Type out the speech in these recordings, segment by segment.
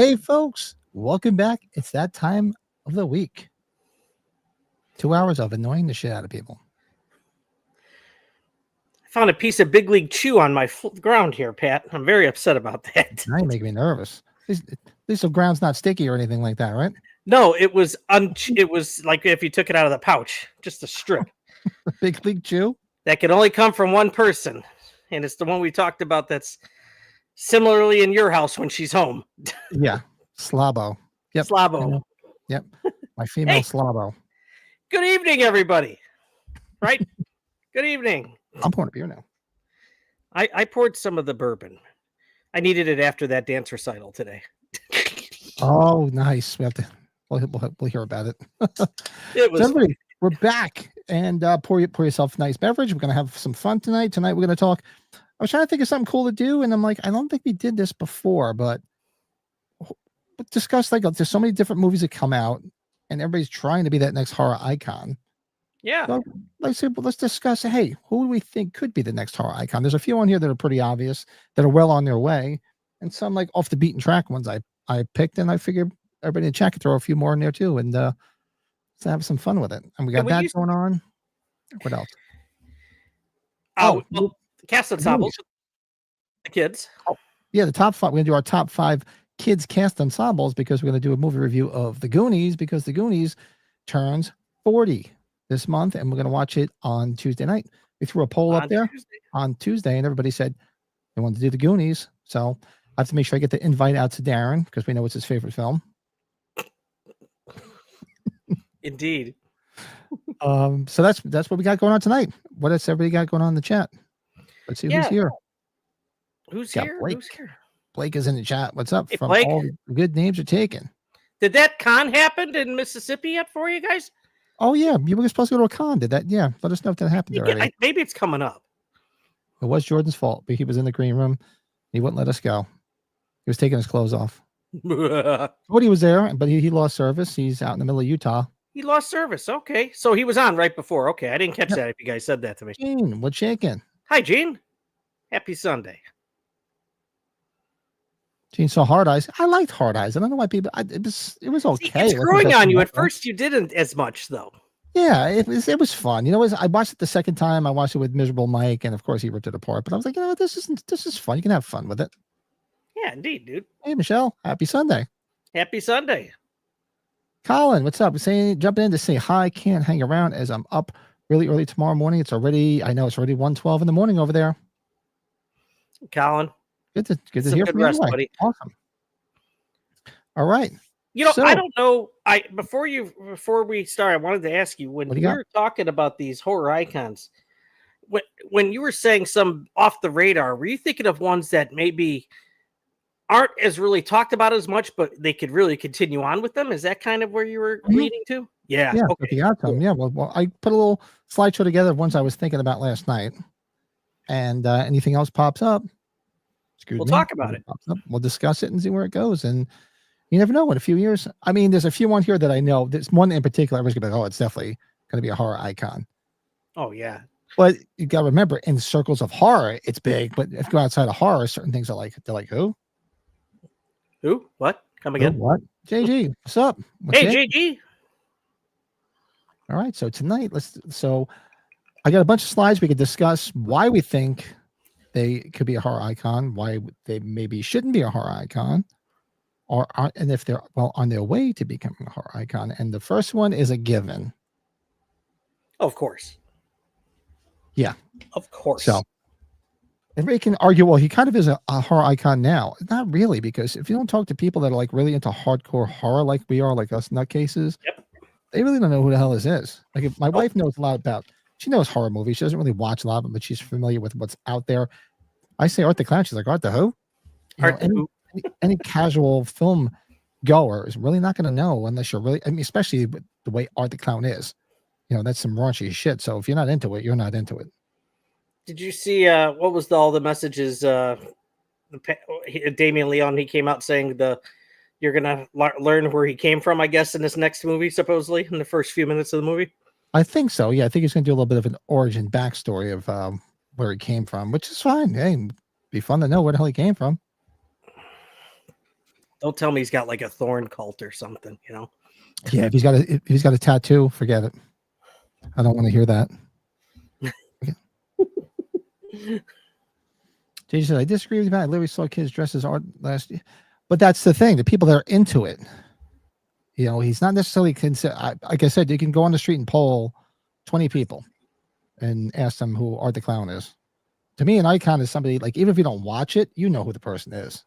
Hey, folks, welcome back. It's that time of the week. 2 hours of annoying the shit out of people. I found a piece of Big League Chew on my ground here, Pat. I'm very upset about that. Now you make me nervous. At least the ground's not sticky or anything like that, right? No, it was like if you took it out of the pouch, just a strip. Big League Chew? That can only come from one person. And it's the one we talked about that's similarly in your house when she's home. Yeah. Slabo. Yep. Slabo. Yep. My female Hey. Slabo. Good evening, everybody. Right? Good evening. I'm pouring a beer now. I poured some of the bourbon. I needed it after that dance recital today. Oh, nice. We have to. We'll hear about it. It was. So everybody, we're back, and pour yourself a nice beverage. We're gonna have some fun tonight. Tonight we're gonna talk. I was trying to think of something cool to do, and I'm like, I don't think we did this before, but discuss there's so many different movies that come out, and everybody's trying to be that next horror icon. Yeah. So let's discuss. Hey, who do we think could be the next horror icon? There's a few on here that are pretty obvious, that are well on their way, and some like off the beaten track ones I picked, and I figured everybody in chat could throw a few more in there too, and let's have some fun with it. And we got that going on. What else? Well, the cast ensembles, the kids. Oh, yeah, the top 5. We're gonna do our top 5 kids cast ensembles because we're gonna do a movie review of the Goonies because the Goonies turns 40 this month, and we're gonna watch it on Tuesday night. We threw a poll up there on Tuesday, and everybody said they wanted to do the Goonies. So I have to make sure I get the invite out to Darren because we know it's his favorite film. Indeed. So that's what we got going on tonight. What else everybody got going on in the chat? Let's see who's here. Who's here? Blake. Who's here? Blake is in the chat. What's up? Hey, From Blake. all the good names are taken. Did that con happen in Mississippi yet for you guys? Oh yeah, you were supposed to go to a con. Did that? Yeah, let us know if that happened already. Maybe it's coming up. It was Jordan's fault, but he was in the green room. He wouldn't let us go. He was taking his clothes off. Woody was there, but he lost service. He's out in the middle of Utah. He lost service. Okay, so he was on right before. Okay, I didn't catch that. If you guys said that to me. Gene, what's shaking? Hi, Gene. Happy Sunday. Gene saw Hard Eyes. I liked Hard Eyes. I don't know why people. It was okay. It's growing on you. At first, you didn't as much though. Yeah, it was fun. You know, I watched it the second time. I watched it with Miserable Mike, and of course he ripped it apart. But I was like, this is fun. You can have fun with it. Yeah, indeed, dude. Hey, Michelle. Happy Sunday. Happy Sunday. Colin, what's up? Jumping in to say hi. Can't hang around as I'm up really early tomorrow morning. I know it's already 1:12 in the morning over there. Colin. Good to hear from you. Anyway. Buddy. Awesome. All right. You know, I don't know. Before we start, I wanted to ask you when we were talking about these horror icons. When you were saying some off the radar, were you thinking of ones that maybe aren't as really talked about as much, but they could really continue on with them? Is that kind of where you were leading to? Yeah. Yeah. Okay. The outcome. Yeah. Well, I put a little slideshow together of ones I was thinking about last night, and anything else pops up. We'll talk about it. We'll discuss it and see where it goes. And you never know. In a few years, I mean, there's a few on here that I know. There's one in particular. Everybody's gonna be like, "Oh, it's definitely going to be a horror icon." Oh yeah. But you got to remember, in circles of horror, it's big. But if you go outside of horror, certain things are like, they're like, who? Who? What? Come again? Who? What? JG, what's up? JG. All right. So tonight, I got a bunch of slides we could discuss why we think they could be a horror icon, why they maybe shouldn't be a horror icon, and if they're on their way to becoming a horror icon. And the first one is a given. Of course. Yeah. Of course. So everybody can argue, well, he kind of is a horror icon now. Not really, because if you don't talk to people that are like really into hardcore horror like we are, like us nutcases, they really don't know who the hell this is. Like if my wife knows a lot about, she knows horror movies. She doesn't really watch a lot of them, but she's familiar with what's out there. I say Art the Clown. She's like, Art the who? Any casual film goer is really not going to know unless you're really, I mean, especially with the way Art the Clown is. That's some raunchy shit. So if you're not into it, you're not into it. Did you see what was all the messages? Damien Leone, he came out saying you're gonna learn where he came from, I guess, in this next movie, supposedly in the first few minutes of the movie. I think so. Yeah, I think he's gonna do a little bit of an origin backstory of where he came from, which is fine. Hey, be fun to know where the hell he came from. Don't tell me he's got like a thorn cult or something, you know? Yeah, if he's got a tattoo, forget it. I don't want to hear that. Jay said, I disagree with you, man. I literally saw kids dressed as art last year. But that's the thing. The people that are into it, you know, he's not necessarily like I said, you can go on the street and poll 20 people and ask them who Art the Clown is. To me, an icon is somebody, like, even if you don't watch it, you know who the person is.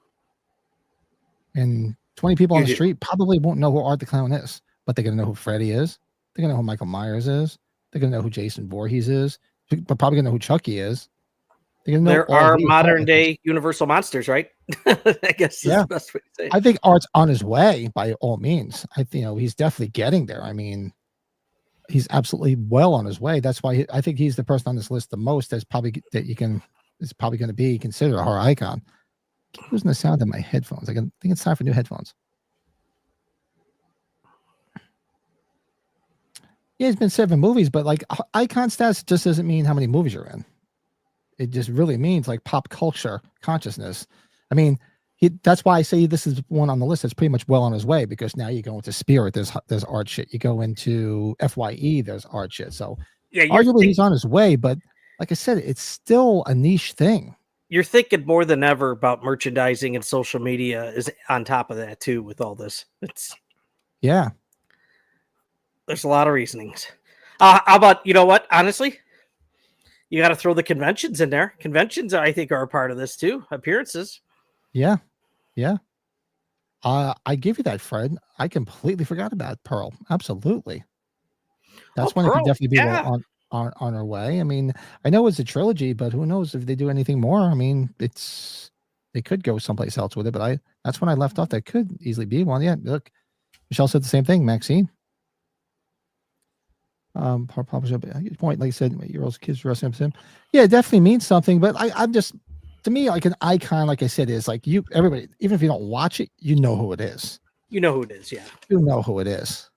And 20 people on the street probably won't know who Art the Clown is, but they're going to know who Freddy is. They're going to know who Michael Myers is. They're going to know who Jason Voorhees is. But probably going to know who Chucky is. There are modern day Universal monsters, right? I guess that's the best way to say it. I think Art's on his way by all means. I think, you know, he's definitely getting there. I mean, he's absolutely well on his way. That's why I think he's the person on this list the most is probably going to be considered a horror icon. Keep losing the sound in my headphones. I think it's time for new headphones. Yeah, he's been 7 movies, but like icon status just doesn't mean how many movies you're in. It just really means like pop culture consciousness. I mean, that's why I say this is one on the list that's pretty much well on his way, because now you go into Spirit, there's art shit. You go into FYE, there's art shit. So yeah, arguably he's on his way, but like I said, it's still a niche thing. You're thinking more than ever about merchandising, and social media is on top of that too with all this. Yeah. There's a lot of reasonings. How about, you know what? Honestly, you got to throw the conventions in there. Conventions, I think, are a part of this too. Appearances. Yeah. Yeah. I give you that, Fred. I completely forgot about Pearl. Absolutely. That's one that could definitely be on our way. I mean, I know it's a trilogy, but who knows if they do anything more. I mean, they could go someplace else with it, but that's when I left off. That could easily be one. Yeah, look, Michelle said the same thing, Maxine. Point, like I said, 8-year-olds, kids dressing up as him. Yeah, it definitely means something, but I'm just, to me, like an icon, like I said, is like everybody, even if you don't watch it, you know who it is. You know who it is, yeah. You know who it is.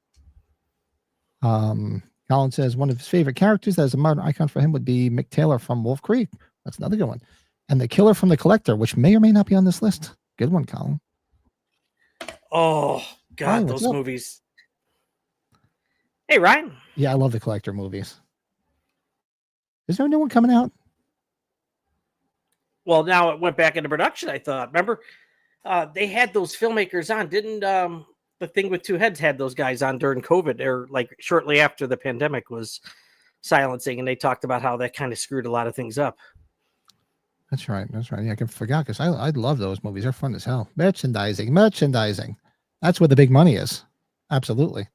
Colin says one of his favorite characters that is a modern icon for him would be Mick Taylor from Wolf Creek. That's another good one. And the Killer from The Collector, which may or may not be on this list. Good one, Colin. Oh, God, those movies. Hey, Ryan. Yeah, I love the Collector movies. Is there a new one coming out? Well, now it went back into production, I thought. Remember, they had those filmmakers on. Didn't the Thing with Two Heads had those guys on during COVID, or like shortly after the pandemic was silencing, and they talked about how that kind of screwed a lot of things up. That's right. Yeah, I forgot, because I love those movies. They're fun as hell. Merchandising. That's where the big money is. Absolutely.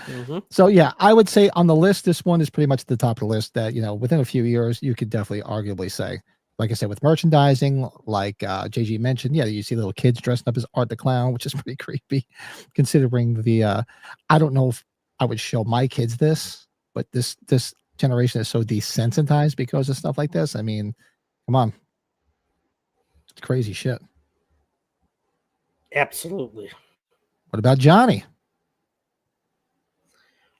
Mm-hmm. So yeah, I would say on the list, this one is pretty much at the top of the list. That, you know, within a few years, you could definitely arguably say, like I said, with merchandising, like JG mentioned, yeah, you see little kids dressing up as Art the Clown, which is pretty creepy, considering the. I don't know if I would show my kids this, but this generation is so desensitized because of stuff like this. I mean, come on, it's crazy shit. Absolutely. What about Johnny?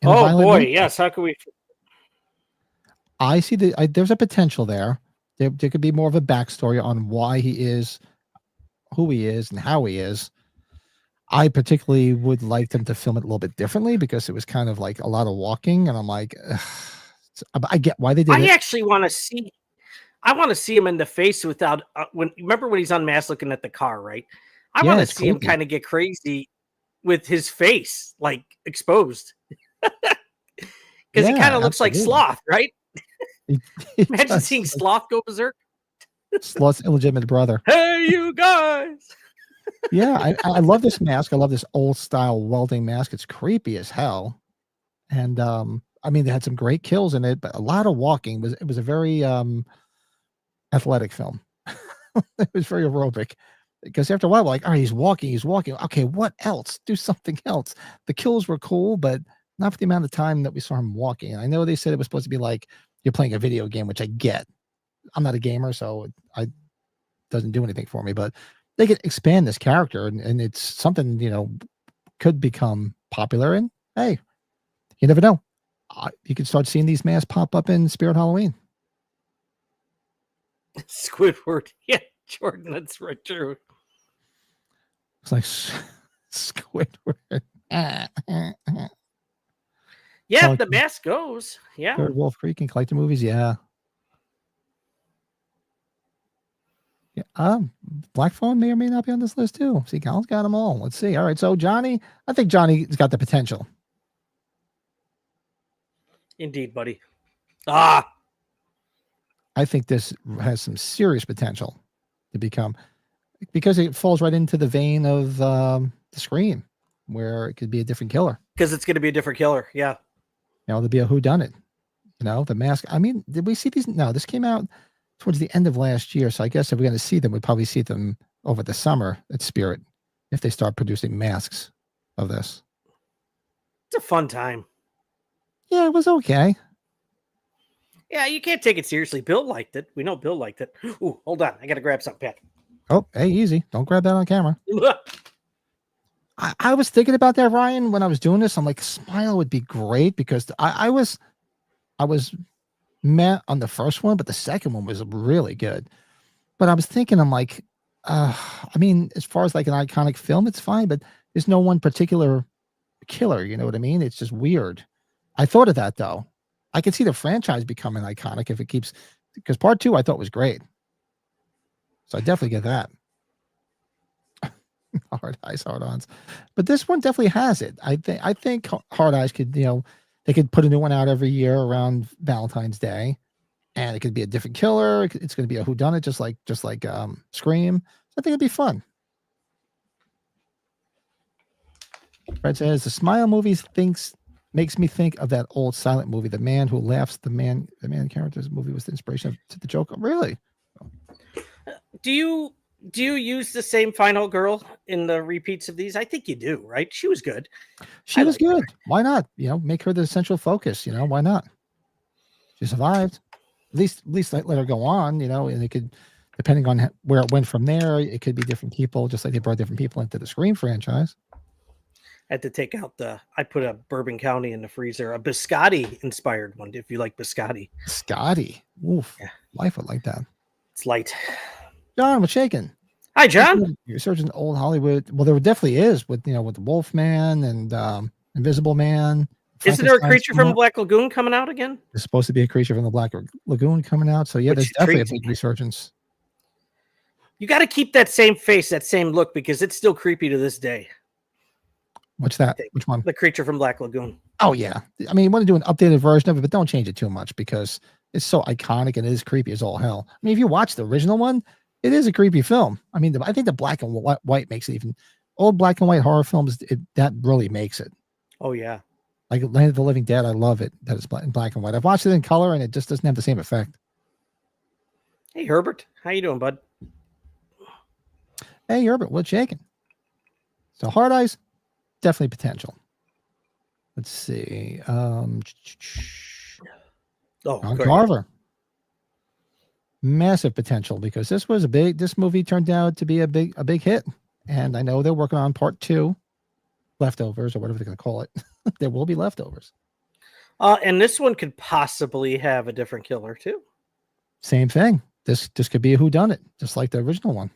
Oh boy, yes. How can we? I see there's a potential there. There could be more of a backstory on why he is who he is and how he is. I particularly would like them to film it a little bit differently, because it was kind of like a lot of walking, and I'm like, I get why they did it. I actually want to see. I want to see him in the face without remember when he's unmasked looking at the car, right? I want to see him kind of get crazy with his face like exposed. Because he kind of looks like Sloth, right? Imagine seeing Sloth go berserk. Sloth's illegitimate brother. Hey, you guys! Yeah, I love this mask. I love this old style welding mask. It's creepy as hell. And I mean, they had some great kills in it, but a lot of walking. It was a very athletic film. It was very aerobic. Because after a while, we're like, all right, he's walking. Okay, what else? Do something else. The kills were cool, but not for the amount of time that we saw him walking. And I know they said it was supposed to be like you're playing a video game, which I get. I'm not a gamer, so it doesn't do anything for me. But they could expand this character, and it's something, you know, could become popular. And hey, you never know. You could start seeing these masks pop up in Spirit Halloween. Squidward, yeah, Jordan, that's right, true. It's like Squidward. Yeah, the mask goes. Yeah. Third Wolf Creek and Collector Movies. Yeah. Yeah. Black Phone may or may not be on this list too. See, Colin's got them all. Let's see. All right. So Johnny, I think Johnny's got the potential. Indeed, buddy. I think this has some serious potential to become, because it falls right into the vein of the Scream, where it could be a different killer. Because it's going to be a different killer. Yeah. There'll be a whodunit. The mask. I mean, did we see these? No, this came out towards the end of last year. So I guess if we're going to see them, we'd probably see them over the summer at Spirit if they start producing masks of this. It's a fun time. Yeah, it was okay. Yeah, you can't take it seriously. Bill liked it. We know Bill liked it. Ooh, hold on. I got to grab something, Pat. Oh, hey, easy. Don't grab that on camera. I was thinking about that, Ryan, when I was doing this. I'm like, Smile would be great, because I was meh on the first one, but the second one was really good. But I was thinking, I'm like, I mean, as far as like an iconic film, it's fine, but there's no one particular killer. You know what I mean? It's just weird. I thought of that, though. I could see the franchise becoming iconic if it keeps, because part 2 I thought was great. So I definitely get that. Hard Eyes, Hard Ons. But this one definitely has it. I think Hard Eyes could, they could put a new one out every year around Valentine's Day, and it could be a different killer. It's going to be a whodunit, just like Scream. So I think it'd be fun. Fred says the Smile movies makes me think of that old silent movie, The Man Who Laughs. The man character's movie was the inspiration to the Joker. Really? Do you use the same final girl in the repeats of these? I think you do, right? She was good. She was good. Her. Why not? Make her the central focus. Why not? She survived. At least let her go on. And it could, depending on where it went from there, it could be different people, just like they brought different people into the Scream franchise. Had to take out I put a Bourbon County in the freezer, a biscotti inspired one. If you like biscotti. Biscotti. Oof. Yeah. Life would like that. It's light. John, what's shaking? Hi, John. You're searching old Hollywood. Well, there definitely is with the Wolfman and Invisible Man. Isn't there a creature from the Black Lagoon coming out again? There's supposed to be a creature from the Black Lagoon coming out. So yeah, there's definitely a big resurgence. You got to keep that same face, that same look, because it's still creepy to this day. What's that? Which one? The creature from Black Lagoon. Oh yeah. I mean, you want to do an updated version of it, but don't change it too much, because it's so iconic and it is creepy as all hell. I mean, if you watch the original one, it is a creepy film. I mean, I think the black and white makes it even. Old black and white horror films, that really makes it. Oh yeah. Like Land of the Living Dead, I love it that it's in black and white. I've watched it in color and it just doesn't have the same effect. Hey Herbert, how you doing, bud? Hey Herbert, what's shaking? So Hard Eyes, definitely potential. Let's see. Carver. Massive potential, because this movie turned out to be a big hit. And I know they're working on part 2, leftovers or whatever they're going to call it. There will be leftovers. And this one could possibly have a different killer too. Same thing. This could be a whodunit, just like the original one.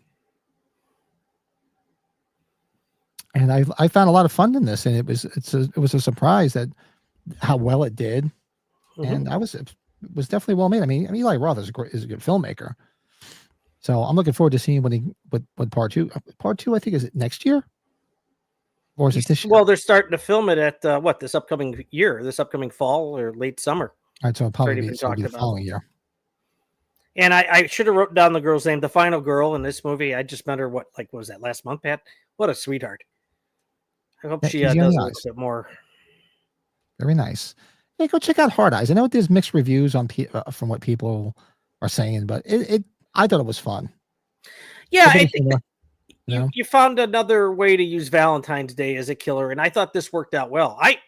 And I found a lot of fun in this, and it was a surprise that how well it did. Mm-hmm. And it was definitely well made. I mean Eli Roth is a good filmmaker. So I'm looking forward to seeing what part 2. Part 2, I think, is it next year? Or is it this year? Well, they're starting to film it at this upcoming year, this upcoming fall or late summer. All right, so it'll probably be the following year. And I should have wrote down the girl's name, the final girl in this movie. I just met her, what was that, last month, Pat? What a sweetheart. I hope she does a little bit more. Very nice. Hey, go check out Hard Eyes. I know there's mixed reviews on from what people are saying, but I thought it was fun. Yeah, I think you found another way to use Valentine's Day as a killer, and I thought this worked out well. I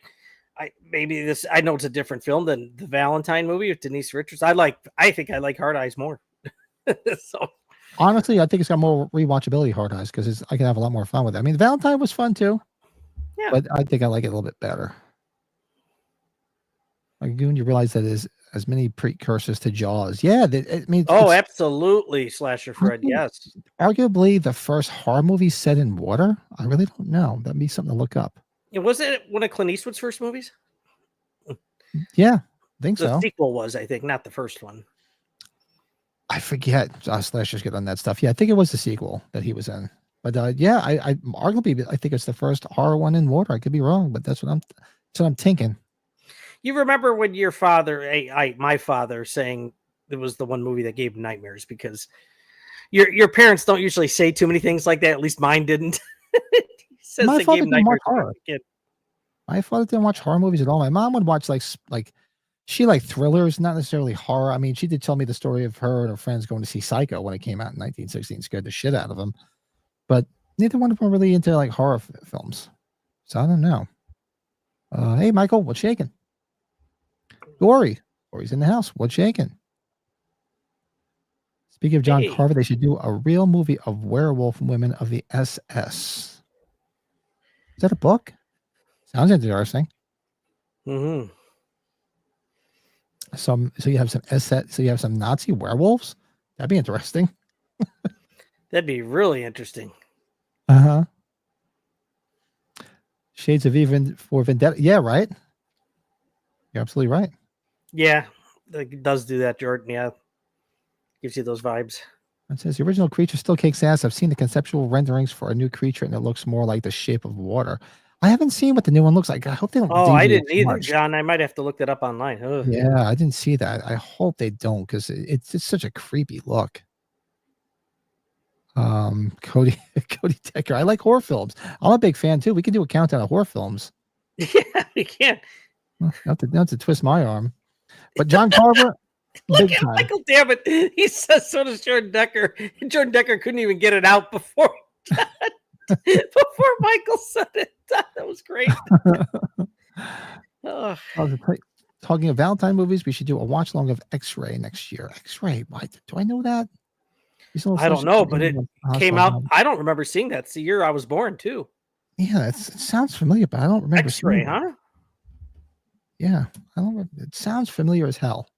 know it's a different film than the Valentine movie with Denise Richards. I think I like Hard Eyes more. So honestly, I think it's got more rewatchability, Hard Eyes, because I can have a lot more fun with it. I mean, Valentine was fun too. Yeah, but I think I like it a little bit better. Lagoon, you realize that is as many precursors to Jaws. Yeah, I mean, oh, absolutely, Slasher Fred. Yes, arguably the first horror movie set in water. I really don't know. That'd be something to look up. Was it one of Clint Eastwood's first movies? Yeah, I think The so. sequel was, I think, not the first one. I forget. Slashers get on that stuff. Yeah, I think it was the sequel that he was in. But yeah, I arguably I think it's the first horror one in water. I could be wrong, but that's what I'm thinking. You remember when your father, my father, saying it was the one movie that gave him nightmares because your parents don't usually say too many things like that. At least mine didn't. He says My they father gave him didn't watch nightmares. horror. My father didn't watch horror movies at all. My mom would watch like she liked thrillers, not necessarily horror. I mean, she did tell me the story of her and her friends going to see Psycho when it came out in 1916, scared the shit out of them. But neither one of them were really into like horror films. So I don't know. Hey, Michael, what's shaking? Gory's in the house. What's shaking? Speaking of John Carver, they should do a real movie of werewolf women of the SS. Is that a book? Sounds interesting. Mm-hmm. So you have some SS. So you have some Nazi werewolves. That'd be interesting. That'd be really interesting. Uh-huh. Shades of Even for Vendetta. Yeah, right. You're absolutely right. Yeah, it does do that, Jordan. Yeah. Gives you those vibes. It says the original creature still kicks ass. I've seen the conceptual renderings for a new creature, and it looks more like the Shape of Water. I haven't seen what the new one looks like. I hope they don't. Oh, I didn't either, John. I might have to look that up online. Ugh. Yeah, I didn't see that. I hope they don't because it's just such a creepy look. Cody Decker. I like horror films. I'm a big fan too. We can do a countdown of horror films. Yeah, we can. Not to twist my arm, but John Carver. Look at Michael, damn it. He says so does Jordan Decker. Jordan Decker couldn't even get it out before Michael said it. That was great. Talking of Valentine movies, we should do a watch long of X-Ray next year. X-Ray, why do I know that? I don't know, but it came out. I don't remember seeing that. It's the year I was born too. Yeah, it sounds familiar, but I don't remember. X-Ray, huh? Yeah, I don't remember. It sounds familiar as hell.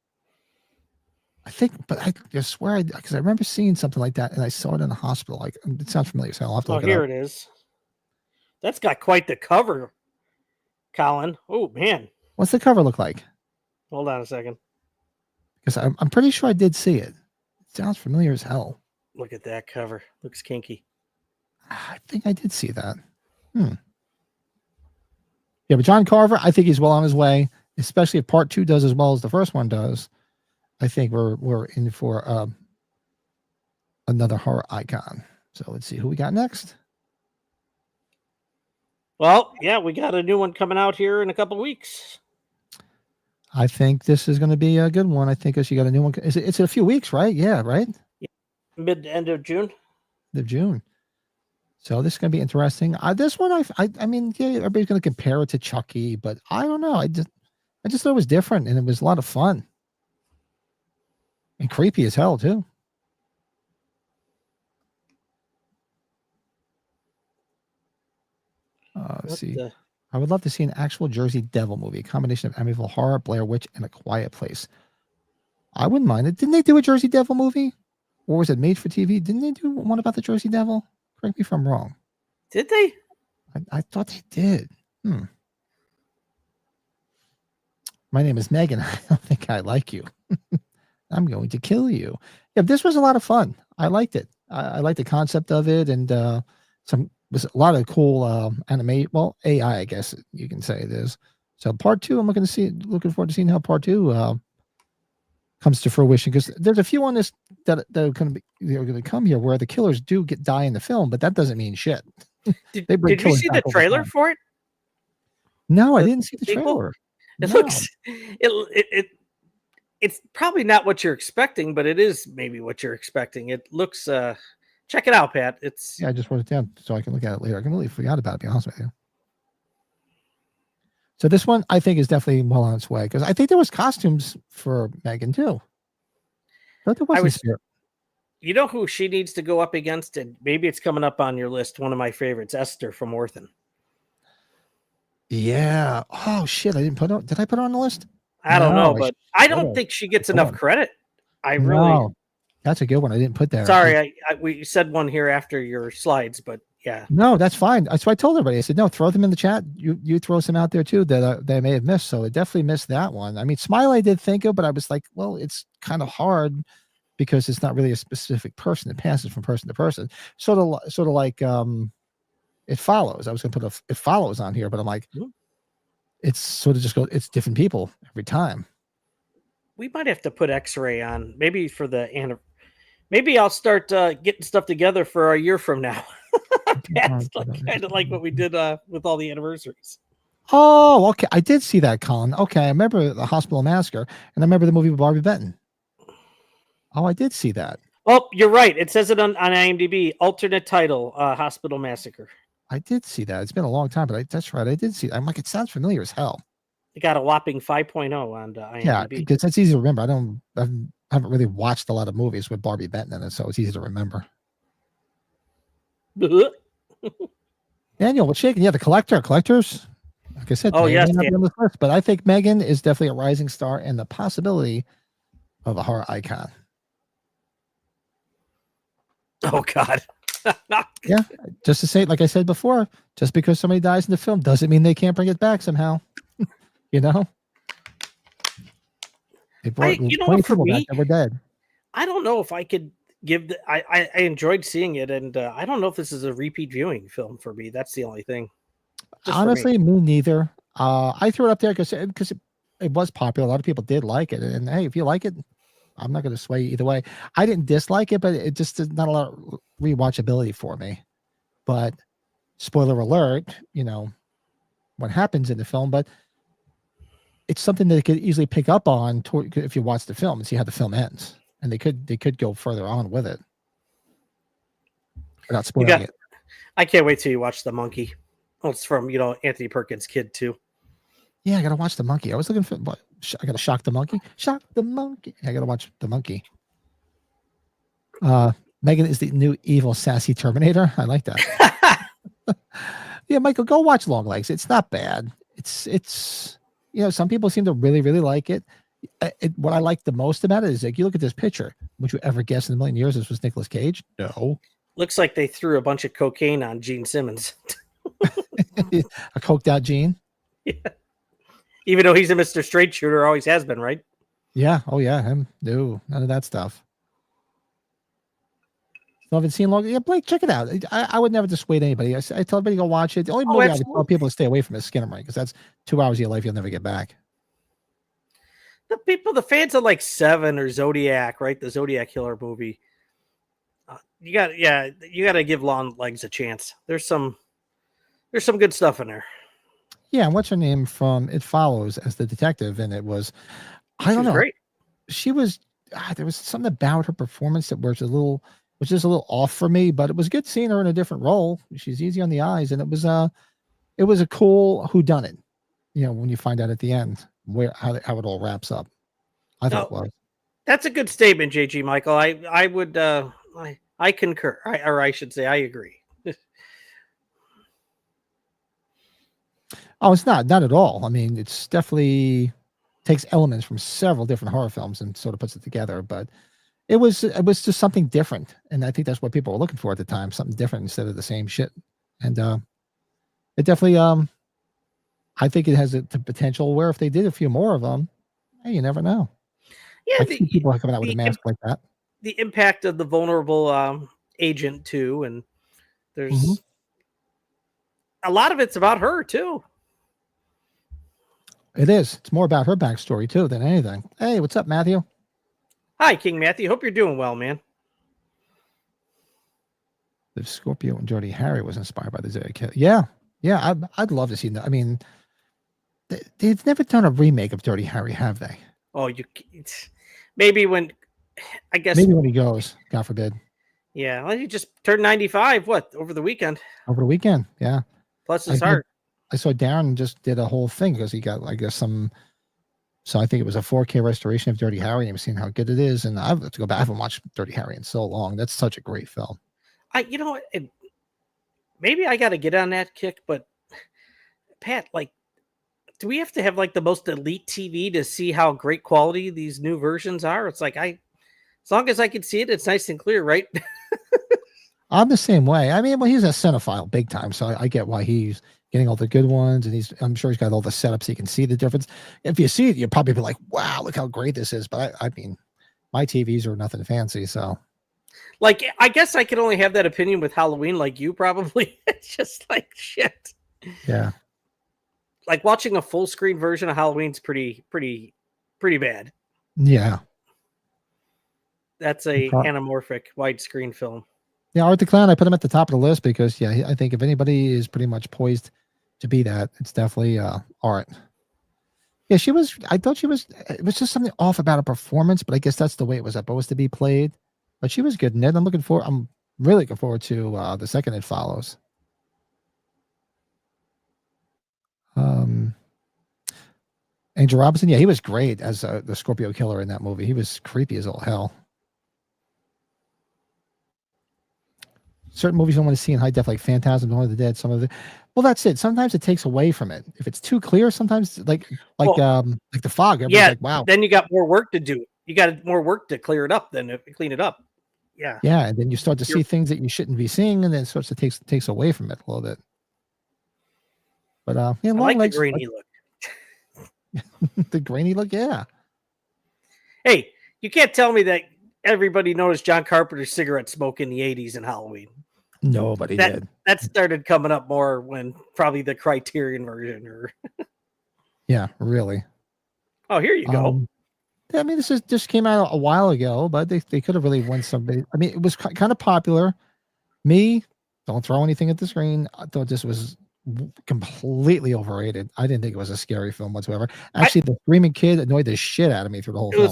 I think, but I just swear, because I remember seeing something like that, and I saw it in the hospital. Like, it sounds familiar, so I'll have to look it up. Here it is. That's got quite the cover, Colin. Oh man, what's the cover look like? Hold on a second, because I'm pretty sure I did see it. It sounds familiar as hell. Look at that cover. Looks kinky. I think I did see that. Yeah, but John Carver, I think he's well on his way, especially if part 2 does as well as the first one does. I think we're in for another horror icon. So let's see who we got next. Well, yeah, we got a new one coming out here in a couple of weeks. I think this is going to be a good one. I think you got a new one. It's a few weeks, right? Yeah, right? Yeah. Mid to end of June. End of June. So this is going to be interesting. This one, I mean, yeah, everybody's going to compare it to Chucky, but I don't know. I just thought it was different, and it was a lot of fun. And creepy as hell, too. Let's see. I would love to see an actual Jersey Devil movie, a combination of Amityville Horror, Blair Witch, and A Quiet Place. I wouldn't mind it. Didn't they do a Jersey Devil movie? Or was it made for TV? Didn't they do one about the Jersey Devil? Correct me if I'm wrong. Did they? I thought they did. My name is Megan. I don't think I like you. I'm going to kill you. Yeah, this was a lot of fun. I liked it. I liked the concept of it, and was a lot of cool AI, I guess you can say it is. So part 2, I'm looking forward to seeing how part 2 comes to fruition, because there's a few on this that are going to come here where the killers do die in the film, but that doesn't mean shit. Did you see the trailer for it? No, I didn't see the trailer. It looks it's probably not what you're expecting, but it is maybe what you're expecting. It looks check it out, Pat. Yeah, I just wrote it down so I can look at it later. I completely forgot about it, to be honest with you. So this one I think is definitely well on its way, because I think there was costumes for Megan too. But there wasn't. You know who she needs to go up against, and maybe it's coming up on your list. One of my favorites, Esther from Orphan. Yeah. Oh shit! Did I put her on the list? I don't know, but I don't should've. think she gets enough credit. I really. No, that's a good one. I didn't put that. Sorry, we said one here after your slides, but yeah. No, that's fine. So I told everybody. I said, no, throw them in the chat. You throw some out there too that they may have missed. So I definitely missed that one. I mean, Smile I did think of, but I was like, well, it's kind of hard because it's not really a specific person. It passes from person to person. Sort of like It Follows. I was going to put It Follows on here, but I'm like, it's sort of just it's different people every time. We might have to put X-Ray on maybe for maybe I'll start getting stuff together for a year from now. That's kind of like what we did with all the anniversaries. Oh, okay. I did see that, Colin. Okay, I remember the Hospital Massacre, and I remember the movie with Barbie Benton. Oh, I did see that. Oh, you're right. It says it on IMDb. Alternate title, Hospital Massacre. I did see that. It's been a long time, but that's right. I did see that. I'm like, it sounds familiar as hell. It got a whopping 5.0 on IMDb. Yeah, because that's easy to remember. I haven't really watched a lot of movies with Barbie Benton in it, so it's easy to remember. Daniel, what's shaking? Yeah, the collectors. Like I said, yes, on this list, but I think Megan is definitely a rising star and the possibility of a horror icon. Oh God. Yeah, just to say, like I said before, just because somebody dies in the film doesn't mean they can't bring it back somehow. You know, they brought for me, back that were dead. I don't know if I could give I enjoyed seeing it, and I don't know if this is a repeat viewing film for me. That's the only thing. Honestly, me neither. I threw it up there because it was popular. A lot of people did like it, and hey, if you like it, I'm not going to sway you either way. I didn't dislike it, but it just is not a lot of rewatchability for me. But spoiler alert, what happens in the film, but it's something that they could easily pick up on if you watch the film and see how the film ends, and they could go further on with it without spoiling it. I can't wait till you watch The Monkey. Oh, it's from Anthony Perkins' kid too. Yeah, I gotta watch The Monkey. I was looking for I gotta Shock the Monkey. Shock the Monkey. I gotta watch The Monkey. Megan is the new evil sassy Terminator. I like that. Yeah, Michael, go watch Longlegs. It's not bad. It's some people seem to really, really like it. What I like the most about it is like you look at this picture. Would you ever guess in a million years this was Nicolas Cage? No. Looks like they threw a bunch of cocaine on Gene Simmons. A coked out Gene. Yeah. Even though he's a Mr. Straight Shooter, always has been, right? Yeah. Oh yeah. Him. No, none of that stuff. I haven't seen long. Yeah, Blake, check it out. I would never dissuade anybody. I tell everybody to go watch it. The only movie I would tell people to stay away from is Skinnamarink, because that's 2 hours of your life you'll never get back. The fans of like Seven or Zodiac, right? The Zodiac Killer movie. You got to give Longlegs a chance. There's some good stuff in there. Yeah, and what's her name from It Follows as the detective? And it was, I don't know. Great. She was. There was something about her performance that was just a little off for me, but it was good seeing her in a different role. She's easy on the eyes, and it was a cool whodunit. When you find out at the end how it all wraps up. I thought it was. That's a good statement, JG Michael. I would I concur, or I should say I agree. Oh, it's not at all. I mean, it's definitely takes elements from several different horror films and sort of puts it together, but it was just something different. And I think that's what people were looking for at the time, something different instead of the same shit. And it definitely, I think it has the potential where if they did a few more of them, hey, you never know. Yeah, people are coming out with a mask like that. The impact of the vulnerable agent too, and there's a lot of it's about her too. It is. It's more about her backstory too than anything. Hey, what's up, Matthew? Hi, King Matthew. Hope you're doing well, man. The Scorpio and Dirty Harry was inspired by the Zodiac Killer. Yeah. I'd love to see that. I mean, they've never done a remake of Dirty Harry, have they? Oh, maybe when he goes, God forbid. Yeah, well, he just turned 95. What, over the weekend? Over the weekend, yeah. Bless his heart. I saw Darren just did a whole thing because he got, I guess, so I think it was a 4K restoration of Dirty Harry, and I've seen how good it is. And I've got to go back. I haven't watched Dirty Harry in so long. That's such a great film. Maybe I got to get on that kick, but Pat, like do we have to have like the most elite TV to see how great quality these new versions are? It's like as long as I can see it, it's nice and clear, right? I'm the same way. I mean, well, he's a cinephile big time, so I get why he's getting all the good ones, and I'm sure he's got all the setups. So you can see the difference. If you see it, you'll probably be like, "Wow, look how great this is." But I mean, my TVs are nothing fancy, so. Like, I guess I could only have that opinion with Halloween, like you probably. It's just like shit. Yeah. Like watching a full screen version of Halloween's pretty bad. Yeah. That's a anamorphic widescreen film. Yeah, Art the Clown, I put him at the top of the list because, yeah, I think if anybody is pretty much poised to be that, it's definitely Art. Yeah, I thought it was just something off about a performance, but I guess that's the way it was supposed to be played. But she was good in it. I'm really looking forward to the second it follows. Andrew Robinson, yeah, he was great as the Scorpio killer in that movie. He was creepy as all hell. Certain movies you don't want to see in high def, like Phantasm, Dawn of the Dead. Some of it, well, that's it. Sometimes it takes away from it. If it's too clear, sometimes like The Fog. Yeah, like, wow. Then you got more work to do. You got more work to clear it up than to clean it up. Yeah. Yeah, and then you start to see things that you shouldn't be seeing, and then it starts to takes away from it a little bit. But yeah, I like the grainy look. The grainy look, yeah. Hey, you can't tell me that everybody noticed John Carpenter's cigarette smoke in the 80s in Halloween. Nobody did. That started coming up more when probably the Criterion version or yeah, really. Oh, here you go. I mean, this just came out a while ago, but they could have really won somebody. I mean, it was kind of popular. Me, don't throw anything at the screen. I thought this was completely overrated. I didn't think it was a scary film whatsoever. Actually, the screaming kid annoyed the shit out of me through the whole film.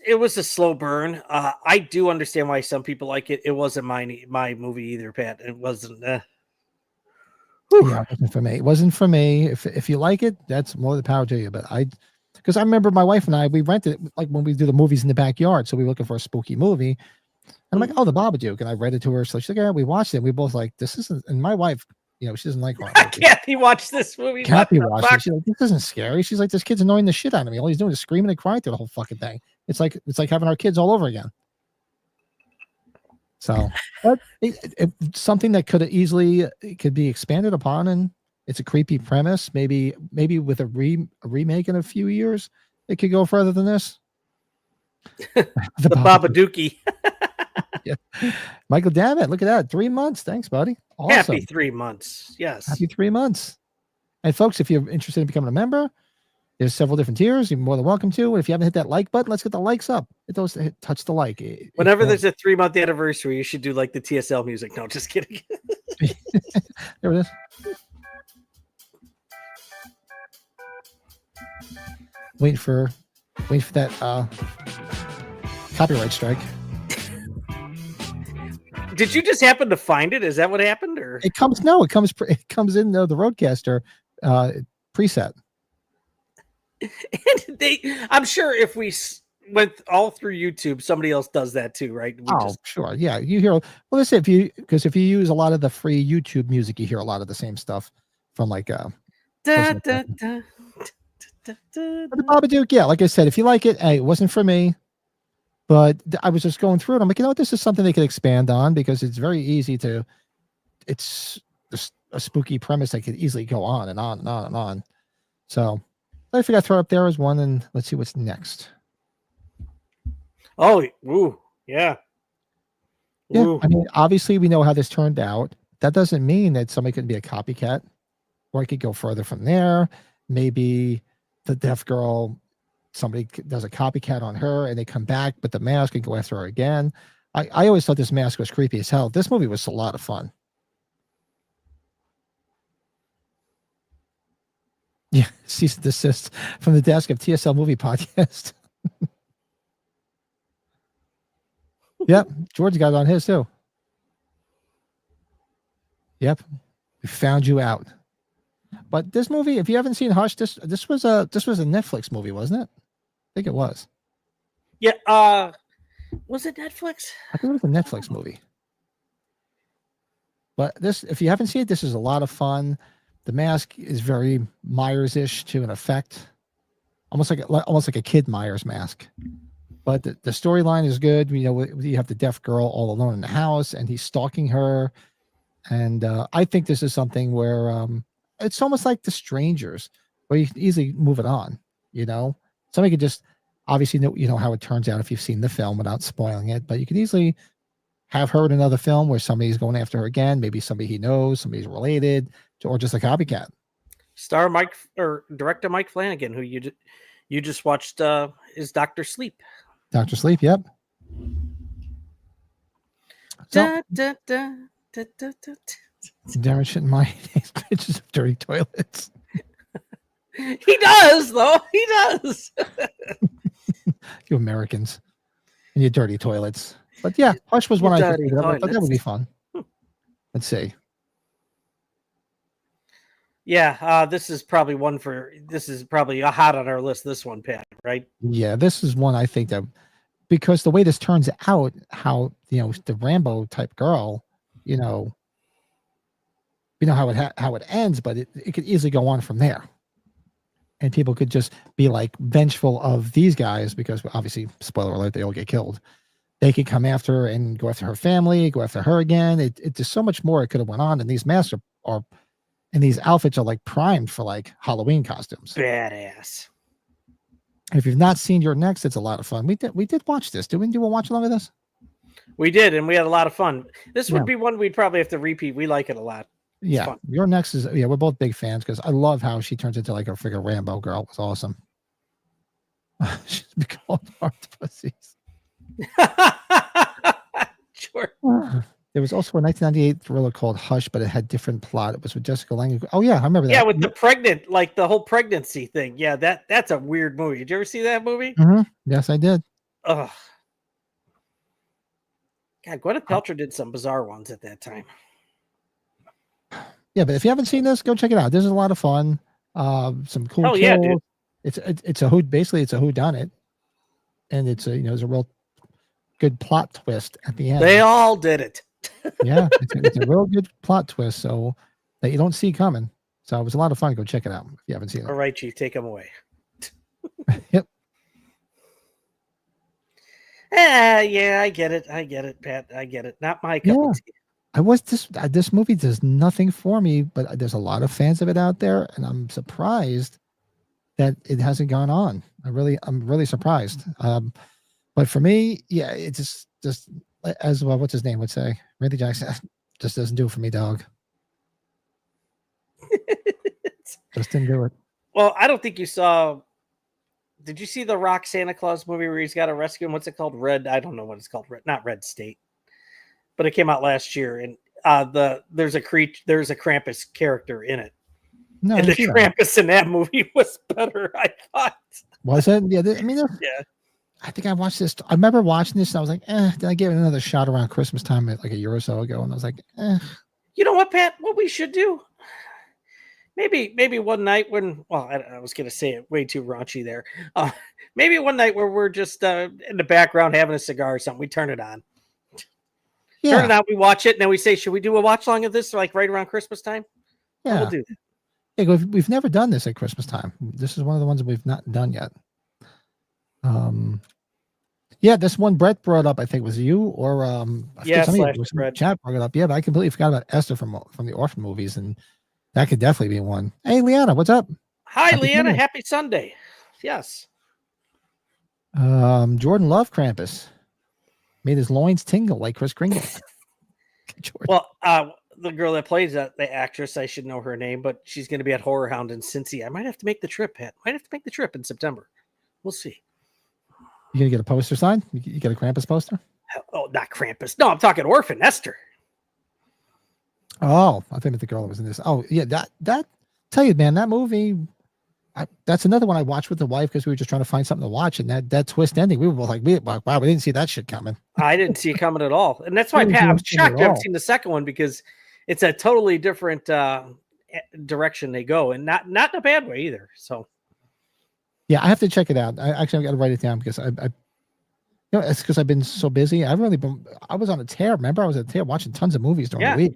It was a slow burn. I do understand why some people like it. It wasn't my movie either, Pat. It wasn't. Yeah, it wasn't for me. It wasn't for me. If you like it, that's more the power to you. But because I remember my wife and we rented it like when we do the movies in the backyard. So we were looking for a spooky movie. And I'm like, oh, the Babadook. And I read it to her. So she's like, yeah, we watched it. We both like, this isn't, and my wife, she doesn't like horror movies. Kathy watched this movie. Kathy watched it. She's like, this isn't scary. She's like, this kid's annoying the shit out of me. All he's doing is screaming and crying through the whole fucking thing. It's like having our kids all over again. So it's something that could be expanded upon, and it's a creepy premise. Maybe with a remake in a few years, it could go further than this. the Babadookie. Yeah. Michael, damn it. Look at that. 3 months. Thanks, buddy. Awesome. Happy 3 months. Yes. Happy 3 months. And folks, if you're interested in becoming a member, there's several different tiers. You're more than welcome to. And if you haven't hit that like button, let's get the likes up. Touch the like. Whenever there's a 3-month anniversary, you should do like the TSL music. No, just kidding. There it is. Wait for that copyright strike. Did you just happen to find it? Is that what happened? Or it comes in the Roadcaster preset. And I'm sure if we went all through YouTube, somebody else does that too, right? Sure. Yeah. You hear, well, let's say if you use a lot of the free YouTube music, you hear a lot of the same stuff from like, the Babadook. Yeah. Like I said, if you like it, hey, it wasn't for me, but I was just going through it. I'm like, this is something they could expand on because it's very easy it's just a spooky premise that could easily go on and on and on and on. So I figured I'd throw it up there as one, and let's see what's next. Oh, ooh, yeah. Yeah, ooh. I mean, obviously we know how this turned out. That doesn't mean that somebody could be a copycat, or it could go further from there. Maybe the deaf girl, somebody does a copycat on her, and they come back, but the mask can go after her again. I always thought this mask was creepy as hell. This movie was a lot of fun. Yeah, cease and desist from the desk of TSL Movie Podcast. Yep, George got it on his too. Yep, we found you out. But this movie, if you haven't seen Hush, this was a Netflix movie, wasn't it? I think it was. Yeah. Was it Netflix? I think it was a Netflix movie. But if you haven't seen it, this is a lot of fun. The mask is very Myers-ish to an effect, almost like a Kid Myers mask. But the storyline is good. You know, you have the deaf girl all alone in the house, and he's stalking her. And I think this is something where it's almost like The Strangers, where you can easily move it on. You know, somebody could just obviously know how it turns out if you've seen the film without spoiling it. But you could easily have her in another film where somebody's going after her again. Maybe somebody he knows, somebody's related, or just a copycat. Star Mike or director Mike Flanagan, who you just watched, is Dr. Sleep. Dr. Sleep, yep. Da, da, da, da, da, da. Darren shouldn't mind these pictures of dirty toilets. He does, though. He does. You Americans and your dirty toilets. But yeah, Hush was one I thought that would be fun. Let's see. Yeah, this is probably a hot on our list. This one, Pat, right? Yeah, this is one I think that because the way this turns out, how the Rambo type girl, how it ends, but it could easily go on from there, and people could just be like vengeful of these guys because obviously, spoiler alert, they all get killed. They could come after her and go after her family, go after her again. There's so much more it could have went on, and these masks are and these outfits are like primed for like Halloween costumes. Badass. If you've not seen Your Next, it's a lot of fun. We did watch this. Did we do a watch along with this? We did, and we had a lot of fun. This would be one we'd probably have to repeat. We like it a lot. It's fun. Your Next is we're both big fans because I love how she turns into like a freaking Rambo girl. It was awesome. She's called Hard Pussies. Sure. There was also a 1998 thriller called Hush, but it had different plot. It was with Jessica Lange. Oh yeah, I remember that. Yeah, with the whole pregnancy thing. Yeah, that's a weird movie. Did you ever see that movie? Mm-hmm. Yes, I did. Ugh. God, Gwyneth Paltrow did some bizarre ones at that time. Yeah, but if you haven't seen this, go check it out. This is a lot of fun. Some cool. Oh yeah, dude. It's a whodunit, and it's a real good plot twist at the end. They all did it. Yeah, it's a real good plot twist, so that you don't see coming. So it was a lot of fun. Go check it out if you haven't seen it. All right, Chief, take them away. Yep. Yeah, I get it, Pat. I get it. Not my cup of tea. This movie does nothing for me, but there's a lot of fans of it out there, and I'm surprised that it hasn't gone on. I'm really surprised. But for me, yeah, it just as well. What's his name would say? Randy Jackson just doesn't do it for me, dog. Just didn't do it. Well, I don't think you saw. Did you see the Rock Santa Claus movie where he's got to rescue him? What's it called? Red. I don't know what it's called. Not Red State, but it came out last year, and there's a Krampus character in it. No, and the Krampus in that movie was better, I thought. Was it? Yeah. Yeah. I think I watched this. I remember watching this, and I was like, Then I gave it another shot around Christmas time, like a year or so ago, and I was like, You know what, Pat? What we should do? Maybe one night when, I was going to say it way too raunchy there. Maybe one night where we're just in the background having a cigar or something. We turn it on. Yeah. Turn it on. We watch it, and then we say, "Should we do a watch along of this, like right around Christmas time?" Yeah, we'll do that. Yeah, we've never done this at Christmas time. This is one of the ones that we've not done yet. Yeah, this one Brett brought up, I think was you or Brett. Chat brought it up. Yeah, but I completely forgot about Esther from the Orphan movies, and that could definitely be one. Hey, Leanna, what's up? Hi, Leanna. Happy Sunday. Yes. Jordan loved Krampus. Made his loins tingle like Chris Kringle. Well, the girl that plays the actress, I should know her name, but she's going to be at Horror Hound in Cincy. I might have to make the trip, Pat. Might have to make the trip in September. We'll see. You gonna get a poster signed? You get a Krampus poster? Oh, not Krampus. No, I'm talking Orphan Esther. Oh, I think that the girl that was in this. Oh, yeah, that tell you, man, that movie. That's another one I watched with the wife because we were just trying to find something to watch, and that twist ending, we were both like, wow, we didn't see that shit coming. I didn't see it coming at all, and that's why, Pat, I'm shocked you haven't seen the second one because it's a totally different direction they go, and not in a bad way either. So. Yeah, I have to check it out. I've got to write it down because it's because I've been so busy. I was on a tear. Remember, I was on a tear watching tons of movies during the week.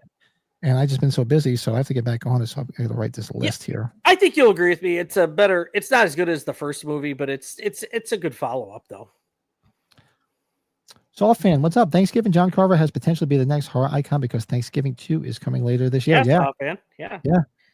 And I've just been so busy, so I have to get back on it. So I'm going to write this list here. I think you'll agree with me. It's a better. It's not as good as the first movie, but it's a good follow up though. Soul fan, what's up? Thanksgiving. John Carver has potential to be the next horror icon because Thanksgiving 2 is coming later this year. Yeah, fan. Yeah,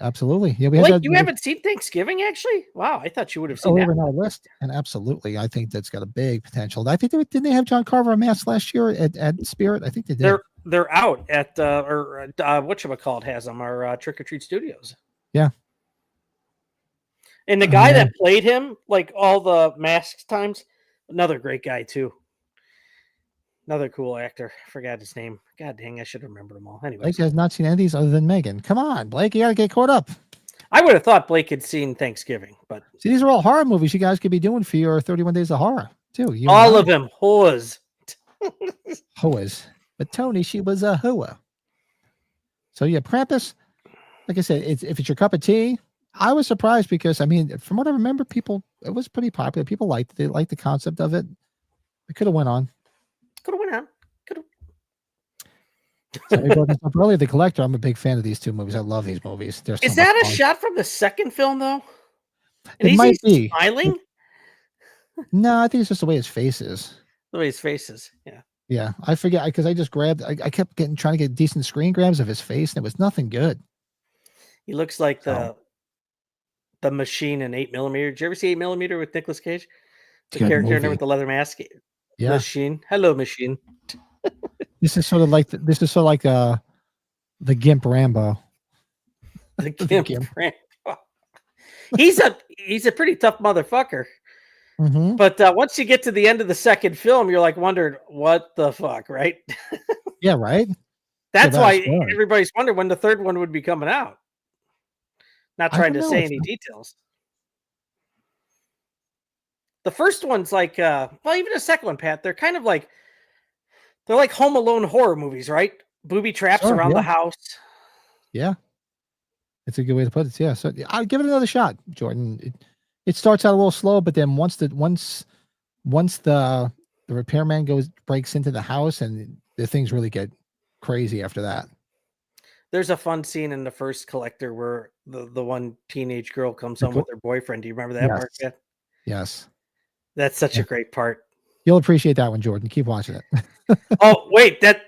absolutely. Yeah, you haven't seen Thanksgiving actually? Wow, I thought you would have seen that. On our list, and absolutely, I think that's got a big potential. I think didn't they have John Carver on mask last year at Spirit? I think they did. They're out at whatchamacallit has them, our Trick or Treat Studios. Yeah. And the guy that played him, like all the mask times, another great guy too. Another cool actor. Forgot his name. God dang, I should remember them all. Anyway, Blake has not seen any of these other than Megan. Come on, Blake, you got to get caught up. I would have thought Blake had seen Thanksgiving, but see, these are all horror movies you guys could be doing for your 31 Days of Horror too. All of them, whores. Whores. But Tony, she was a hoa. So yeah, Krampus, like I said, if it's your cup of tea, I was surprised because, I mean, from what I remember, it was pretty popular. People liked it. They liked the concept of it. It could have went on. So we brought this up earlier, The Collector. I'm a big fan of these two movies. I love these movies. Is that a shot from the second film, though? And it might be. Smiling? No, I think it's just the way his face is. The way his face is, yeah. Yeah, I forget because I just grabbed. I kept trying to get decent screen grabs of his face, and it was nothing good. He looks like the Machine in 8mm. Did you ever see 8mm with Nicolas Cage? The character in there with the leather mask. Yeah, Machine. Hello, Machine. This is sort of like the Gimp Rambo. The Gimp Rambo. He's a pretty tough motherfucker. Mm-hmm. But once you get to the end of the second film, you're like wondering what the fuck, right? Yeah, right. That's why everybody's wondering when the third one would be coming out. Not trying to say any details. The first one's like, well, even the second one, Pat, they're kind of like, they're like Home Alone horror movies, right? Booby traps around the house. Yeah. It's a good way to put it. Yeah. So I'll give it another shot, Jordan. It starts out a little slow, but then once the repairman breaks into the house, and the things really get crazy after that. There's a fun scene in the first Collector where the one teenage girl comes home with her boyfriend. Do you remember that part yet? Yes. That's such a great part. You'll appreciate that one, Jordan. Keep watching it. Oh, wait, I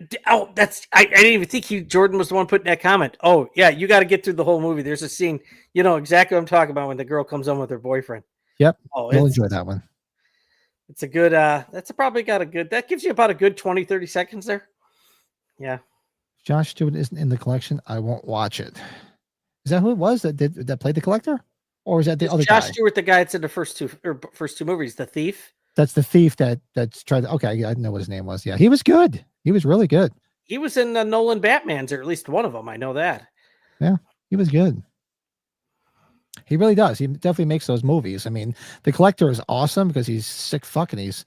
didn't even think Jordan was the one putting that comment. Oh, yeah, you got to get through the whole movie. There's a scene, you know exactly what I'm talking about when the girl comes home with her boyfriend. Yep. Oh, you'll enjoy that one. It's a good, that gives you about a good 20, 30 seconds there. Yeah. Josh Stewart isn't in the collection. I won't watch it. Is that who it was that played the Collector? Or is that the other guy? Josh Stewart, the guy that's in the first two movies, the thief. That's the thief that's tried to, okay, I didn't know what his name was. Yeah, he was good. He was really good. He was in the Nolan Batmans, or at least one of them. I know that. Yeah, he was good. He really does. He definitely makes those movies. I mean, The Collector is awesome because he's sick fucking. He's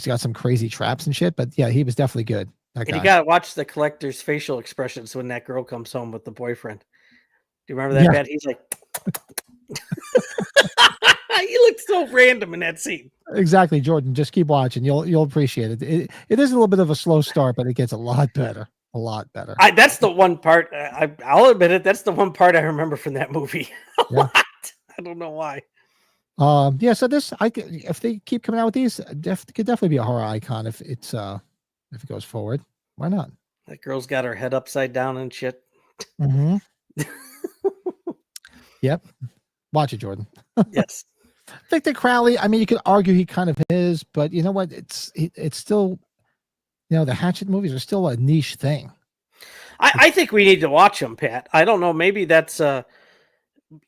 got some crazy traps and shit. But yeah, he was definitely good. And you got to watch the Collector's facial expressions when that girl comes home with the boyfriend. Do you remember that, Pat? He's like... He looked so random in that scene. Exactly, Jordan. Just keep watching. You'll appreciate it. It is a little bit of a slow start, but it gets a lot better. A lot better. That's the one part. I'll admit it. That's the one part I remember from that movie. A lot. I don't know why. Yeah. So if they keep coming out with these, could definitely be a horror icon if it goes forward. Why not? That girl's got her head upside down and shit. Mm-hmm. Yep. Watch it, Jordan. Yes. Victor Crowley, I mean, you could argue he kind of is, but you know what? It's still, the Hatchet movies are still a niche thing. I think we need to watch them, Pat. I don't know. Maybe that's,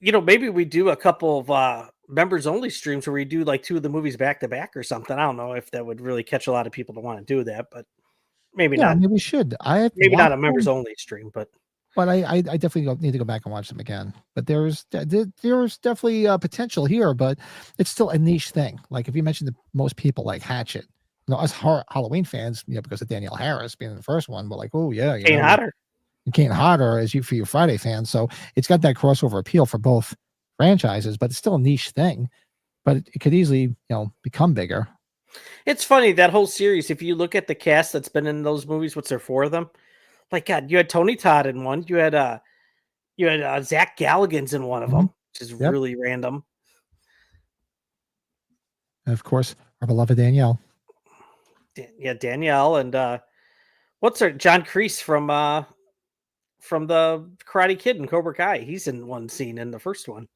maybe we do a couple of members only streams where we do like two of the movies back to back or something. I don't know if that would really catch a lot of people to want to do that, but maybe not. Maybe we should. Maybe not a members only stream, but I definitely need to go back and watch them again. But there's definitely potential here, but it's still a niche thing. Like if you mentioned most people like Hatchet, us Halloween fans, because of Danielle Harris being in the first one, we're like, oh yeah, Kane Hodder as you for your Friday fans. So it's got that crossover appeal for both franchises, but it's still a niche thing. But it could easily, become bigger. It's funny that whole series. If you look at the cast that's been in those movies, what's there, 4 of them? like God, you had Tony Todd in one. You had Zach Galligan's in one of them, which is really random. And of course, our beloved Danielle. Yeah, Danielle, and what's her John Kreese from the Karate Kid and Cobra Kai. He's in one scene in the first one.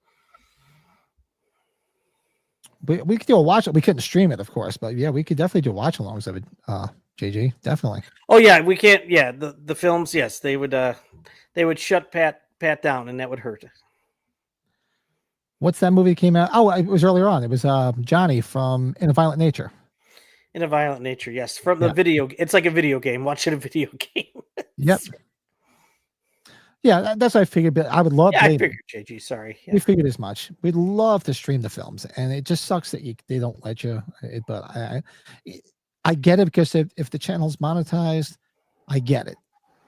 We could do a watch. We couldn't stream it, of course, but yeah, we could definitely do watch alongs of it. JG, definitely. Oh yeah, we can't. Yeah, the films. Yes, they would shut Pat down, and that would hurt. What's that movie that came out? Oh, it was earlier on. It was Johnny from In a Violent Nature. In a Violent Nature, yes, from the video. It's like a video game. Watching a video game. Yep. Yeah, that's what I figured. But I would love. Yeah, I figured, JG. Sorry, we figured as much. We'd love to stream the films, and it just sucks that they don't let you. But I get it, because if the channel's monetized, I get it.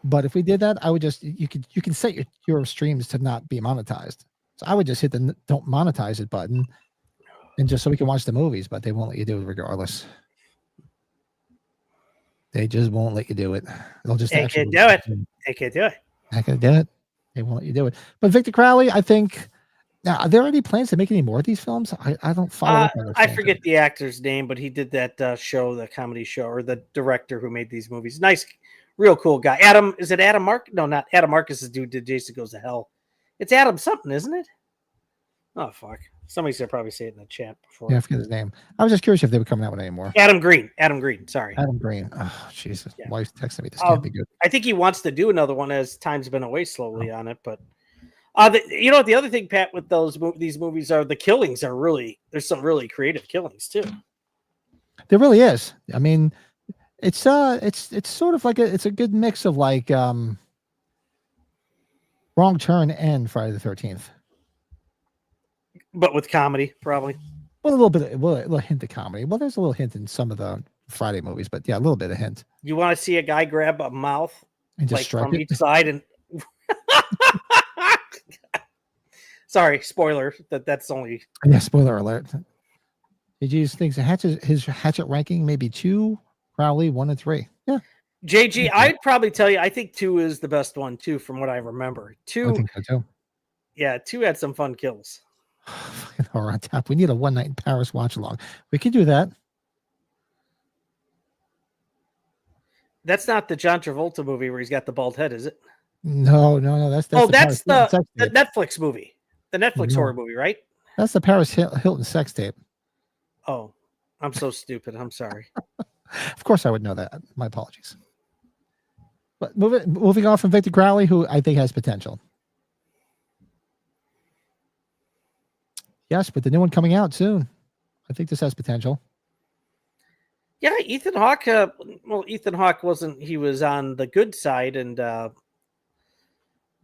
But if we did that, I would just you can set your streams to not be monetized. So I would just hit the don't monetize it button, and just so we can watch the movies. But they won't let you do it regardless. They just won't let you do it. They'll just they can't do it. They can't do it. Not gonna do it. They won't let you do it. But Victor Crowley, I think. Now, are there any plans to make any more of these films? I don't follow. I forget the actor's name, but he did that show, the comedy show, or the director who made these movies. Nice, real cool guy. Adam, is it Adam Mark? No, not Adam Marcus. Is dude did Jason Goes to Hell. It's Adam something, isn't it? Oh fuck! Somebody's gonna probably say it in the chat before. Yeah, I forget his name. I was just curious if they were coming out with any more. Adam Green. Adam Green. Sorry. Adam Green. Oh Jesus! Yeah. Wife's texting me. This can't be good. I think he wants to do another one as time's been away slowly on it, but. The other thing, Pat, with these movies are the killings are really, there's some really creative killings too. There really is. I mean, it's sort of like it's a good mix of like Wrong Turn and Friday the 13th, but with comedy probably. Well, a little hint of comedy. Well, there's a little hint in some of the Friday movies, but yeah, a little bit of hint. You want to see a guy grab a mouth and just like from each side and. Sorry, spoiler. That's only. Yeah, spoiler alert. JG thinks his hatchet ranking maybe 2, Crowley 1 and 3. Yeah. JG, I'd probably tell you I think 2 is the best one too, from what I remember. 2. I think so too. Yeah, 2 had some fun kills. Horror on Tap. We need a one night in Paris watch along. We could do that. That's not the John Travolta movie where he's got the bald head, is it? No. That's the Netflix movie. The Netflix horror movie, right? That's the Paris Hilton sex tape. Oh, I'm so stupid. I'm sorry. Of course I would know that. My apologies. But moving on from Victor Crowley, who I think has potential. Yes, but the new one coming out soon. I think this has potential. Yeah, Ethan Hawke. Ethan Hawke wasn't. He was on the good side and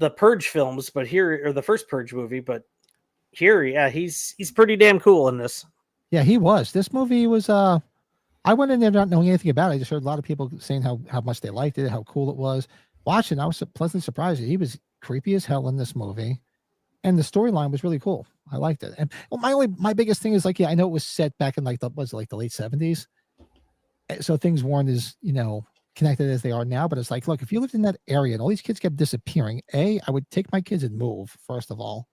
the Purge films, but here, or the first Purge movie, but here, yeah, he's pretty damn cool in this. Yeah, he was. This movie was. I went in there not knowing anything about it. I just heard a lot of people saying how much they liked it, how cool it was. Watching, I was pleasantly surprised. He was creepy as hell in this movie, and the storyline was really cool. I liked it. And my biggest thing is like, yeah, I know it was set back in like the late 70s, so things weren't as connected as they are now. But it's like, look, if you lived in that area and all these kids kept disappearing, I would take my kids and move, first of all.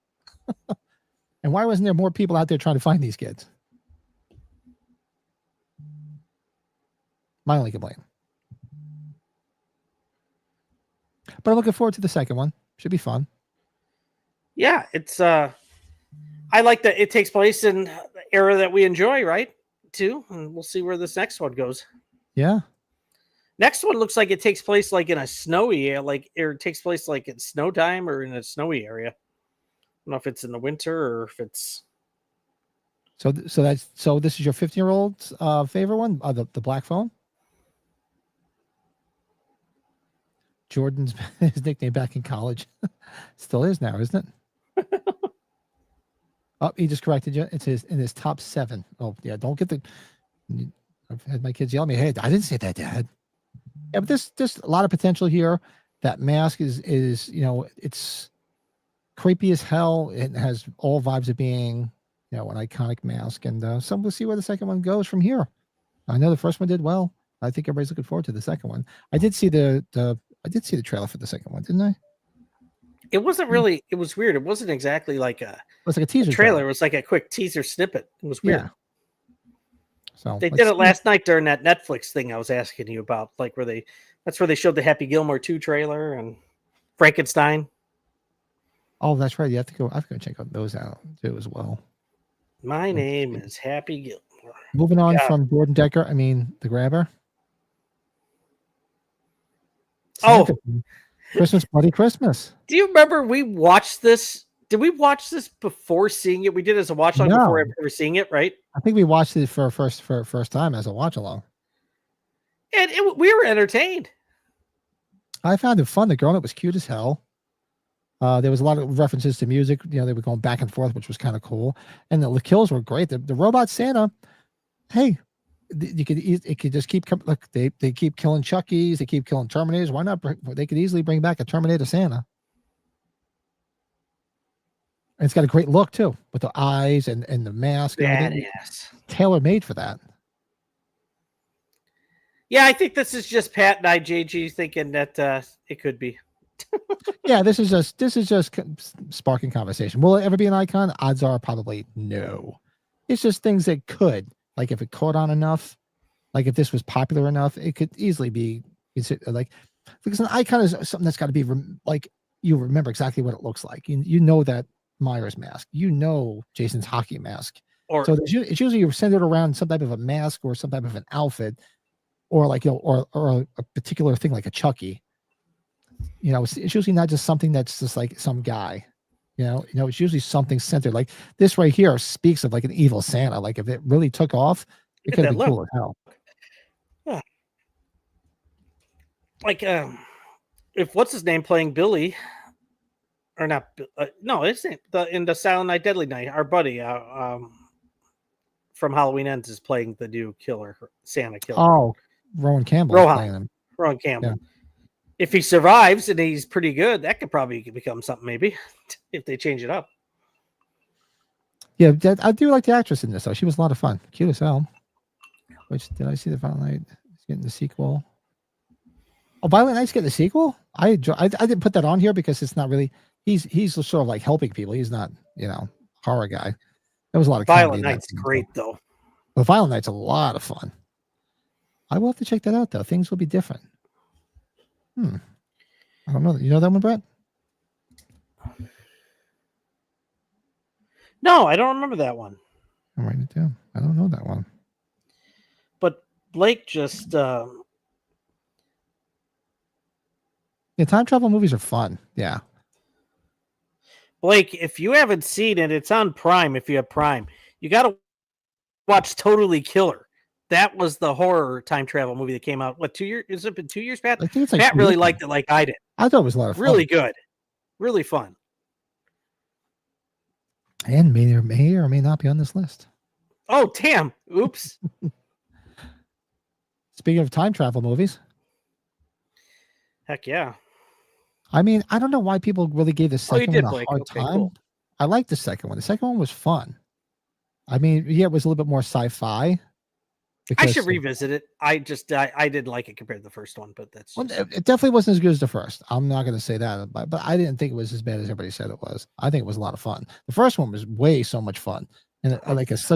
And why wasn't there more people out there trying to find these kids? My only complaint. But I'm looking forward to the second one. Should be fun. Yeah, it's I like that it takes place in the era that we enjoy, right? Too, and we'll see where this next one goes. Yeah. Next one looks like it takes place like in a snowy, or it takes place like in snow time or in a snowy area. I don't know if it's in the winter or if it's. So this is your 15-year-old's favorite one, the black phone. Jordan's his nickname back in college. Still is now, isn't it? Oh, he just corrected you. It's in his top 7. Oh yeah, don't get the. I've had my kids yell at me. Hey, I didn't say that, Dad. Yeah, but there's a lot of potential here. That mask is it's creepy as hell. It has all vibes of being an iconic mask, and so we'll see where the second one goes from here. I know the first one did well. I think everybody's looking forward to the second one. I did see the I did see the trailer for the second one, didn't I? It wasn't really. It was weird. It wasn't exactly like it was like a teaser trailer. It was like a quick teaser snippet. It was weird. Yeah. So they did it last night during that Netflix thing I was asking you about, like that's where they showed the Happy Gilmore 2 trailer and Frankenstein. Oh, that's right. You have to go. I have to go check out those out too as well. My name is Happy Gilmore. Moving on from Gordon Decker. I mean, the Grabber. Santa, Christmas, Bloody Christmas. Do you remember we watched this? Did we watch this before seeing it? We did as a watch along before ever seeing it, right? I think we watched it for first time as a watch along. And we were entertained. I found it fun. The girl, it was cute as hell. There was a lot of references to music. You know, they were going back and forth, which was kind of cool. And the kills were great. The robot Santa, hey, it could just keep look. They keep killing Chuckies. They keep killing Terminators. Why not? They could easily bring back a Terminator Santa. And it's got a great look too, with the eyes and the mask. Badass. Tailor made for that. Yeah, I think this is just Pat and JG thinking that it could be. Yeah, this is just sparking conversation. Will it ever be an icon? Odds are probably no. It's just things that could, like if it caught on enough, like if this was popular enough, it could easily be like, because an icon is something that's got to be like you remember exactly what it looks like. You know that Myers mask, Jason's hockey mask. So it's usually you send it around some type of a mask or some type of an outfit, or like or a particular thing like a Chucky. It's usually not just something that's just like some guy. It's usually something centered. Like this right here speaks of like an evil Santa. Like if it really took off, it could have been cool as hell. Yeah. Like if what's his name playing Billy. Or not? No, it's in the Silent Night, Deadly Night. Our buddy from Halloween Ends is playing the new Santa killer. Oh, Rowan Campbell. Rowan Campbell. Yeah. If he survives and he's pretty good, that could probably become something. Maybe if they change it up. Yeah, I do like the actress in this though. She was a lot of fun, cute as hell. Which did I see the Violent Night? He's getting the sequel. Oh, Violent Night's getting the sequel. I didn't put that on here because it's not really. He's sort of like helping people. He's not, horror guy. There was a lot of Violent Night's great though. But Violent Night's a lot of fun. I will have to check that out though. Things will be different. I don't know. You know that one, Brett? No, I don't remember that one. I'm writing it down. I don't know that one. But Blake just yeah, time travel movies are fun. Yeah. Blake, if you haven't seen it, it's on Prime. If you have Prime, you got to watch Totally Killer. That was the horror time travel movie that came out. What, 2 years? Has it been 2 years, Pat? I think it's like Pat really liked it like I did. I thought it was a lot of fun. Really good. Really fun. And may or may not be on this list. Oh, damn. Oops. Speaking of time travel movies. Heck yeah. I mean, I don't know why people really gave the second one a Blake. hard time. Cool. I liked the second one. The second one was fun. I mean, yeah, it was a little bit more sci-fi. I should revisit it. I didn't like it compared to the first one, but that's it definitely wasn't as good as the first. I'm not going to say that, but I didn't think it was as bad as everybody said it was. I think it was a lot of fun. The first one was way so much fun, and because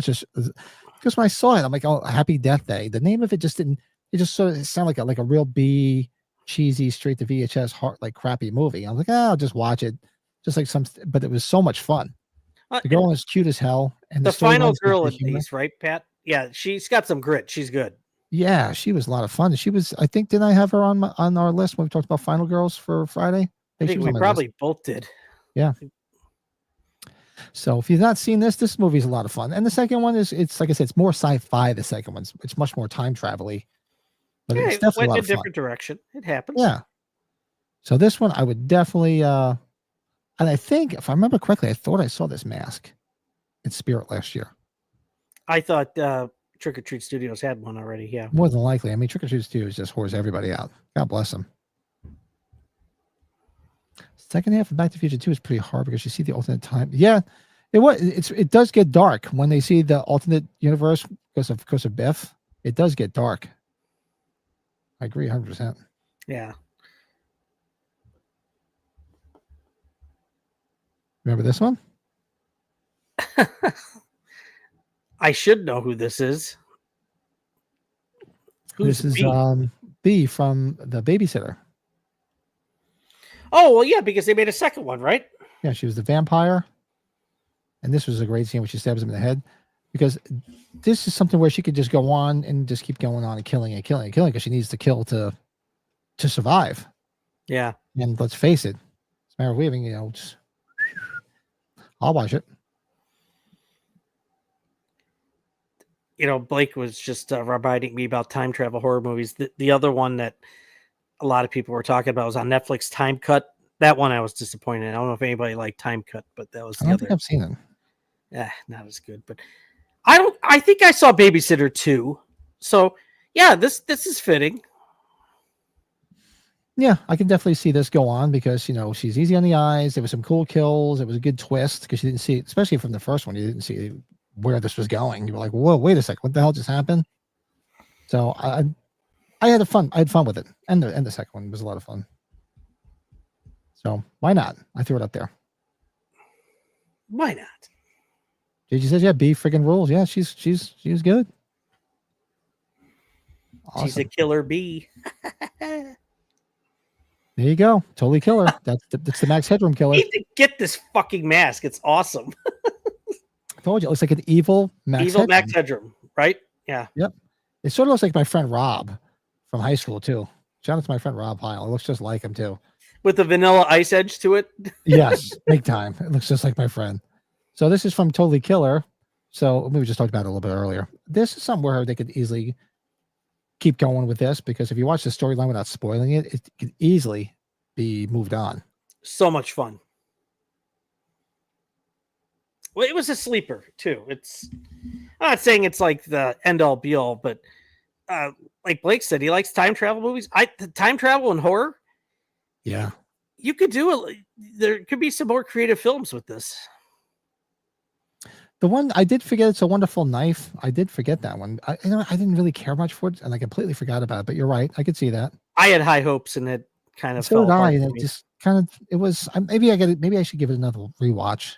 when I saw it, I'm like, oh, Happy Death Day. The name of it just didn't. It just sort of sounded like a real B, cheesy, straight to VHS, like crappy movie. I was like, I'll just watch it, just like but it was so much fun. The girl is cute as hell, and the final girl in these, right, Pat? Yeah, she's got some grit. She's good. Yeah, she was a lot of fun. She was. I think, didn't I have her on our list when we talked about Final Girls for Friday? I think we probably both did. Yeah. So if you've not seen this movie is a lot of fun, and the second one it's like I said, it's more sci-fi. The second one's it's much more time travel-y, but it's definitely went a lot of fun. Different direction. It happens. Yeah. So this one I would definitely, and I think if I remember correctly, I thought I saw this mask in Spirit last year. I thought Trick or Treat Studios had one already. Yeah, more than likely. I mean, Trick or Treat Studios just whores everybody out. God bless them. Second half of Back to the Future 2 is pretty hard because you see the alternate time. Yeah, it does get dark when they see the alternate universe because of Biff. It does get dark. I agree 100%. Yeah. Remember this one? I should know who this is. Who's this is B? B from The Babysitter. Oh, well, yeah, because they made a second one, right? Yeah, she was the vampire. And this was a great scene where she stabs him in the head, because this is something where she could just go on and just keep going on and killing because she needs to kill to survive. Yeah. And let's face it, Samara Weaving, just, I'll watch it. Blake was just reminding me about time travel horror movies. The other one that a lot of people were talking about was on Netflix, Time Cut. That one I was disappointed. I don't know if anybody liked Time Cut, but that was I don't think I've seen it. Yeah, not as good. But I think I saw Babysitter 2. So yeah, this is fitting. Yeah, I can definitely see this go on because she's easy on the eyes. There was some cool kills. It was a good twist because you didn't see it, especially from the first one. You didn't see where this was going. You were like, "Whoa, wait a second, what the hell just happened?" So I had fun. I had fun with it, and the second one was a lot of fun. So why not? I threw it up there. Why not? JG says, "Yeah, B friggin' rules." Yeah, she's good. Awesome. She's a killer bee. There you go. Totally killer. That's the Max Headroom killer. You need to get this fucking mask. It's awesome. I told you, it looks like an evil Max Headroom, right? Yeah. Yep. It sort of looks like my friend Rob from high school, too. Shout out to my friend Rob Heil. It looks just like him, too. With the vanilla ice edge to it? Yes, big time. It looks just like my friend. So this is from Totally Killer. So we just talked about it a little bit earlier. This is somewhere they could easily keep going with this, because if you watch the storyline without spoiling it, it could easily be moved on. So much fun. Well, it was a sleeper too. I'm not saying it's like the end all be all, but like Blake said, he likes time travel movies. Time travel and horror. Yeah, you could do it. There could be some more creative films with this. The one I did forget, It's a Wonderful Knife. I did forget that one. I didn't really care much for it, and I completely forgot about it. But you're right, I could see that. I had high hopes, and it kind of so did I. And it just kind of it was. Maybe I should give it another rewatch.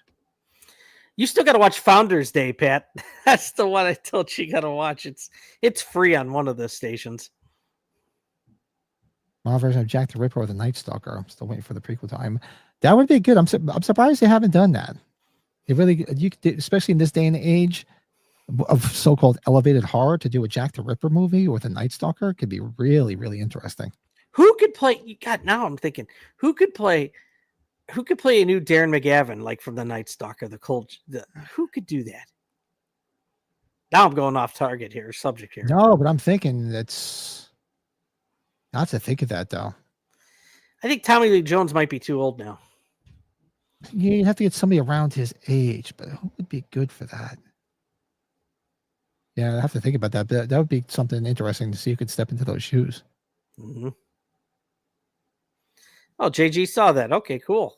You still got to watch Founders Day, Pat. That's the one I told you got to watch. It's free on one of the stations. My version of Jack the Ripper or the Night Stalker. I'm still waiting for the prequel time. That would be good. I'm surprised they haven't done that. It really, especially in this day and age of so-called elevated horror, to do a Jack the Ripper movie with a Night Stalker could be really, really interesting. Who could play? God, now I'm thinking, who could play a new Darren McGavin, like from the Night Stalker, who could do that? Now I'm going off target here, subject here. No, but I'm thinking it's not to think of that though. I think Tommy Lee Jones might be too old now. Yeah, you'd have to get somebody around his age, but who would be good for that? Yeah, I have to think about that. But that would be something interesting to see who could step into those shoes. Mm-hmm. Oh, JG saw that. Okay, cool.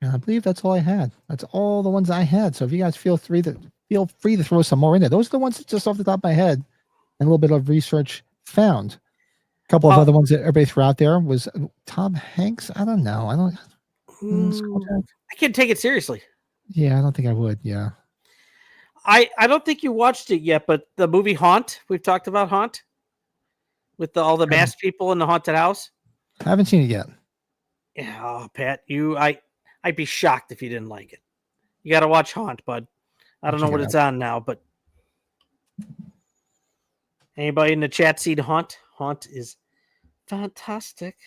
Yeah, I believe that's all I had. That's all the ones I had. So if you guys feel free to throw some more in there. Those are the ones that just off the top of my head and a little bit of research found. A couple of other ones that everybody threw out there was Tom Hanks. I don't know. I can't take it seriously. Yeah, I don't think I would. Yeah. I don't think you watched it yet, but the movie Haunt, we've talked about Haunt with all the masked people in the haunted house. I haven't seen it yet. Yeah, oh, Pat, I'd be shocked if you didn't like it. You got to watch Haunt, bud. I don't know what it's on now, but anybody in the chat seen Haunt? Haunt is fantastic.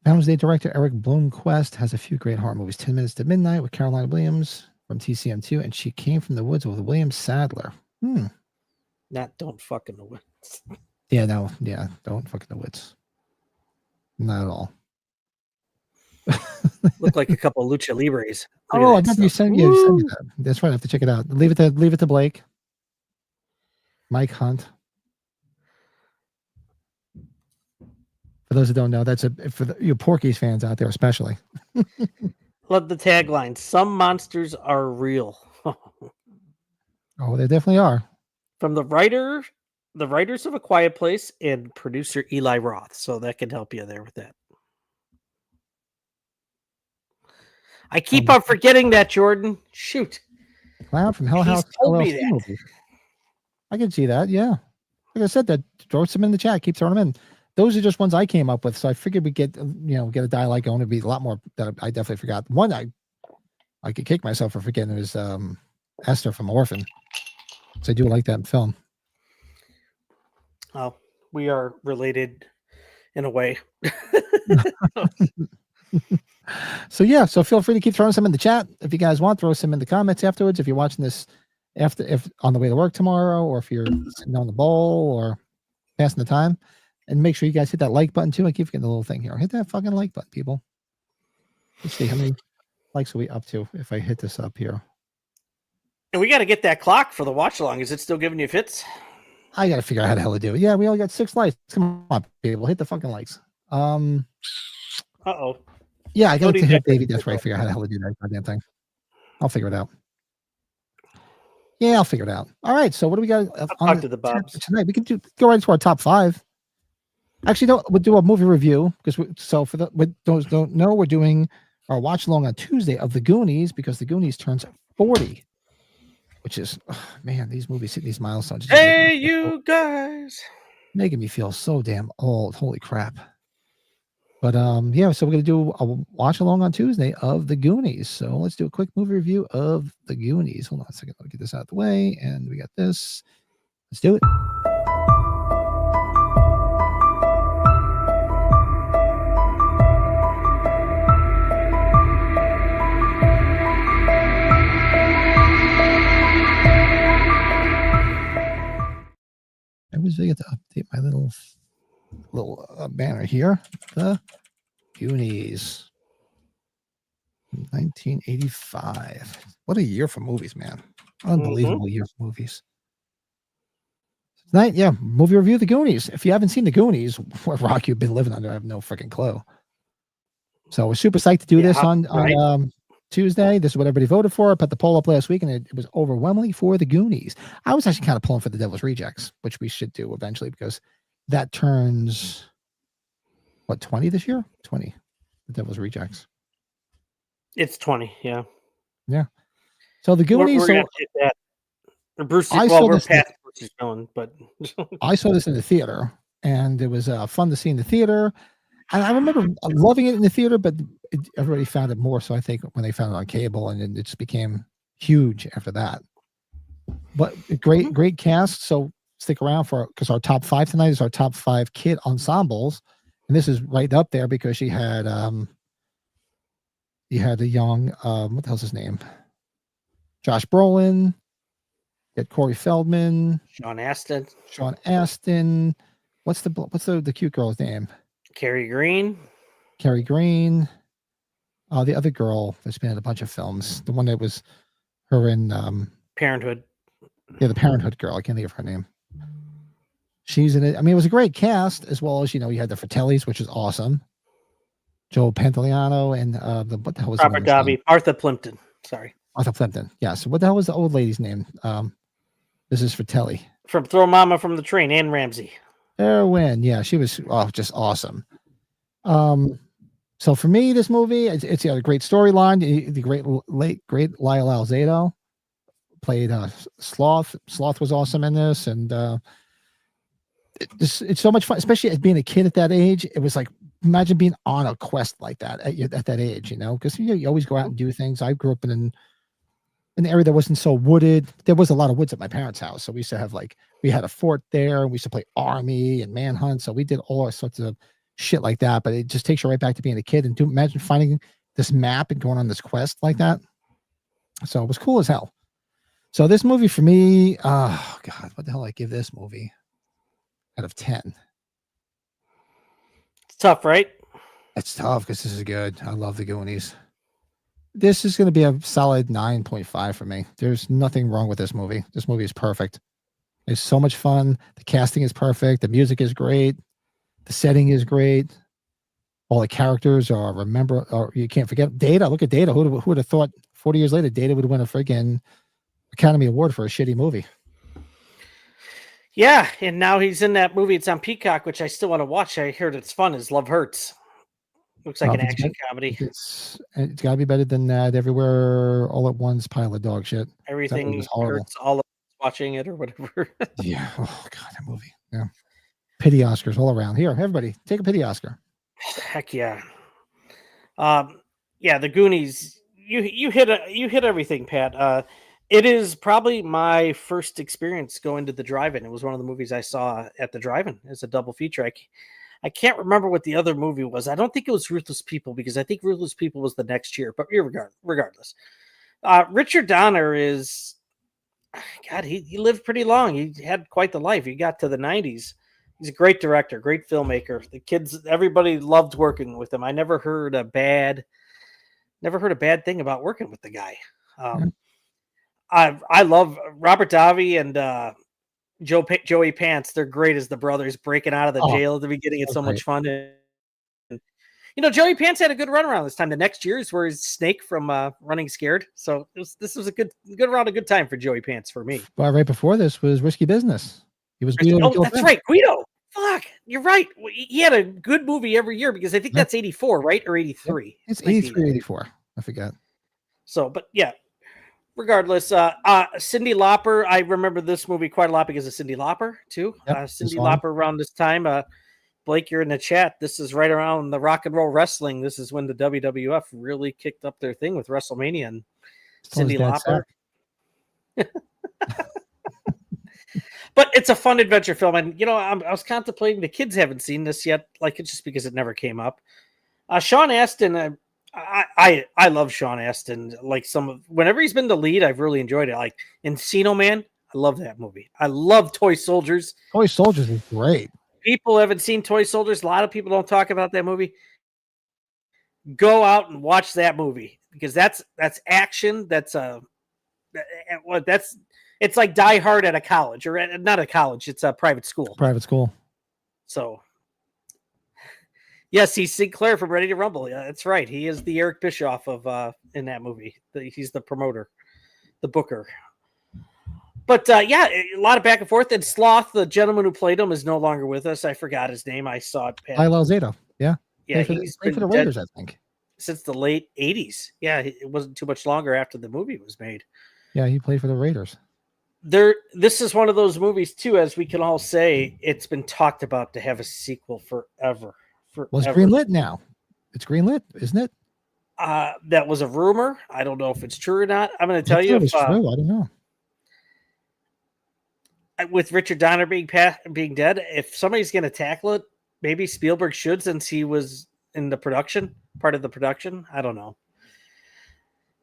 Valentine's Day director Eric Blomquist has a few great horror movies. 10 Minutes to Midnight with Caroline Williams from TCM2, and She Came from the Woods with William Sadler. Not Don't Fuck in the Woods. Yeah, no. Yeah, Don't Fuck in the Woods. Not at all. Look like a couple of Lucha Libres. I remember you sent me that. That's right. I have to check it out. Leave it to Blake. Mike Hunt. For those who don't know, that's for you Porky's fans out there, especially. Love the tagline. Some monsters are real. Oh, they definitely are. From the writers of A Quiet Place and producer Eli Roth. So that can help you there with that. I keep on forgetting that, Jordan. Shoot. Clown from Hell House LLC movie. I can see that. Yeah. Like I said, that throw some in the chat. Keep throwing them in. Those are just ones I came up with. So I figured we get a dialogue going. It'd be a lot more that I definitely forgot. One I could kick myself for forgetting was Esther from Orphan. So I do like that film. Oh, we are related in a way. So yeah, so feel free to keep throwing some in the chat if you guys want. Throw some in the comments afterwards if you're watching this if on the way to work tomorrow, or if you're sitting on the bowl or passing the time. And make sure you guys hit that like button too. I keep forgetting the little thing here. Hit that fucking like button, people. Let's see how many likes are we up to if I hit this up here. And we got to get that clock for the watch along. Is it still giving you fits? I got to figure out how the hell to do it. Yeah, we only got 6 likes. Come on, people, hit the fucking likes. Uh-oh. Yeah, I got to hit Davey. That's right. Figure out how the hell to do that goddamn thing. I'll figure it out. Yeah, I'll figure it out. All right. So what do we got on the Bobs tonight? We can go right into our top 5. Actually, we'll do a movie review because for those who don't know, we're doing our watch along on Tuesday of the Goonies because the Goonies turns 40, which is man, these movies hit these milestones. Hey, you guys, making me feel so damn old. Holy crap. But yeah, so we're gonna do a watch along on Tuesday of the Goonies. So let's do a quick movie review of the Goonies. Hold on a second, let me get this out of the way, and we got this. Let's do it. I always forget to update my little banner here. The Goonies. 1985. What a year for movies, man. Unbelievable year for movies. Tonight, yeah, movie review of the Goonies. If you haven't seen the Goonies, what rock you've been living under, I have no freaking clue. So we're super psyched to do this on Tuesday. This is what everybody voted for. I put the poll up last week, and it was overwhelmingly for the Goonies. I was actually kind of pulling for the Devil's Rejects, which we should do eventually because that turns, 20 this year? 20. The Devil's Rejects. It's 20, yeah. Yeah. So the Goonies. We're gonna get that. Bruce, we're past Bruce going, but I saw this in the theater, and it was fun to see in the theater. And I remember loving it in the theater, but everybody found it more so, I think, when they found it on cable, and it just became huge after that. But great cast. So stick around because our top 5 tonight is our top 5 kid ensembles, and this is right up there because you had a young what the hell's his name? Josh Brolin, you had Corey Feldman, Sean Astin. What's the cute girl's name? Carrie Green. The other girl that's been in a bunch of films. The one that was her in Parenthood. Yeah, the Parenthood girl. I can't think of her name. She's in it. I mean, it was a great cast, as well as you had the Fratellis, which is awesome. Joe Pantoliano and what the hell was Robert Davi, Arthur Plimpton. Sorry, Arthur Plimpton. Yeah. So what the hell was the old lady's name? This is Fratelli from Throw Mama from the Train. Ann Ramsey. Erwin. Yeah, she was just awesome. So for me, this movie, it's a great storyline. The great Lyle Alzado played Sloth. Sloth was awesome in this, and it's so much fun, especially as being a kid at that age. It was like, imagine being on a quest like that at that age, because you always go out and do things. I grew up in an area that wasn't so wooded. There was a lot of woods at my parents' house, so we used to have we had a fort there. We used to play army and manhunt, so we did all sorts of shit like that. But it just takes you right back to being a kid, and imagine finding this map and going on this quest like that. So it was cool as hell. So this movie for me, oh God, what the hell I give this movie out of 10? It's tough, right? It's tough because this is good. I love the Goonies. This is going to be a solid 9.5 for me. There's nothing wrong with this movie. This movie is perfect. It's so much fun. The casting is perfect. The music is great. The setting is great. All the characters are you can't forget Data. Look at Data. Who would have thought 40 years later Data would win a freaking Academy Award for a shitty movie? Yeah, and now he's in that movie. It's on Peacock, which I still want to watch. I heard it's fun. Is Love Hurts. Looks like an action comedy. It's got to be better than that. Everywhere, all at once, pile of dog shit. Everything hurts all of us watching it or whatever. Yeah. Oh god, that movie. Yeah. Pity Oscars all around. Here, everybody, take a pity Oscar. Heck yeah. Yeah, the Goonies. You hit everything, Pat. It is probably my first experience going to the drive-in. It was one of the movies I saw at the drive-in as a double feature. I can't remember what the other movie was. I don't think it was Ruthless People because I think Ruthless People was the next year. But regardless, Richard Donner is, God, he lived pretty long. He had quite the life. He got to the 90s. He's a great director, great filmmaker. The kids, everybody loved working with him. I never heard a bad thing about working with the guy. I love Robert Davi and Joey Pants. They're great as the brothers breaking out of the jail at the beginning. It's so much fun. And, Joey Pants had a good run around this time. The next year is where he's Snake from Running Scared. So this was a good time for Joey Pants for me. Well, right before this was Risky Business. He was Guido. Oh, that's right, Guido. Fuck, you're right. He had a good movie every year because I think that's 84, right? Or 83. It's 83, 84. I forget. So, but yeah. Regardless, Cyndi Lauper. I remember this movie quite a lot because of Cyndi Lauper too. Yep, Cyndi Lauper around this time. Blake, you're in the chat. This is right around the Rock and Roll Wrestling. This is when the WWF really kicked up their thing with WrestleMania and Cyndi Lauper. But it's a fun adventure film, and I was contemplating. The kids haven't seen this yet, it's just because it never came up. Sean Astin. I love Sean Astin. Whenever he's been the lead, I've really enjoyed it. Like Encino Man, I love that movie. I love Toy Soldiers. Toy Soldiers is great. People haven't seen Toy Soldiers. A lot of people don't talk about that movie. Go out and watch that movie because that's action. It's like Die Hard at a college or not a college. It's a private school. Private school. So. Yes, he's Sinclair from Ready to Rumble. Yeah, that's right. He is the Eric Bischoff of in that movie. He's the promoter, the booker. But yeah, a lot of back and forth. And Sloth, the gentleman who played him, is no longer with us. I forgot his name. I saw it. Lyle Zato. Yeah. Yeah, he's been for the Raiders, I think. Since the late 80s. Yeah, it wasn't too much longer after the movie was made. Yeah, he played for the Raiders. This is one of those movies, too, as we can all say, it's been talked about to have a sequel forever. Well, it's greenlit now. It's greenlit, isn't it? That was a rumor. I don't know if it's true or not. I'm going to tell you if it's true. I don't know. With Richard Donner being dead, if somebody's going to tackle it, maybe Spielberg should, since he was in the part of the production. I don't know.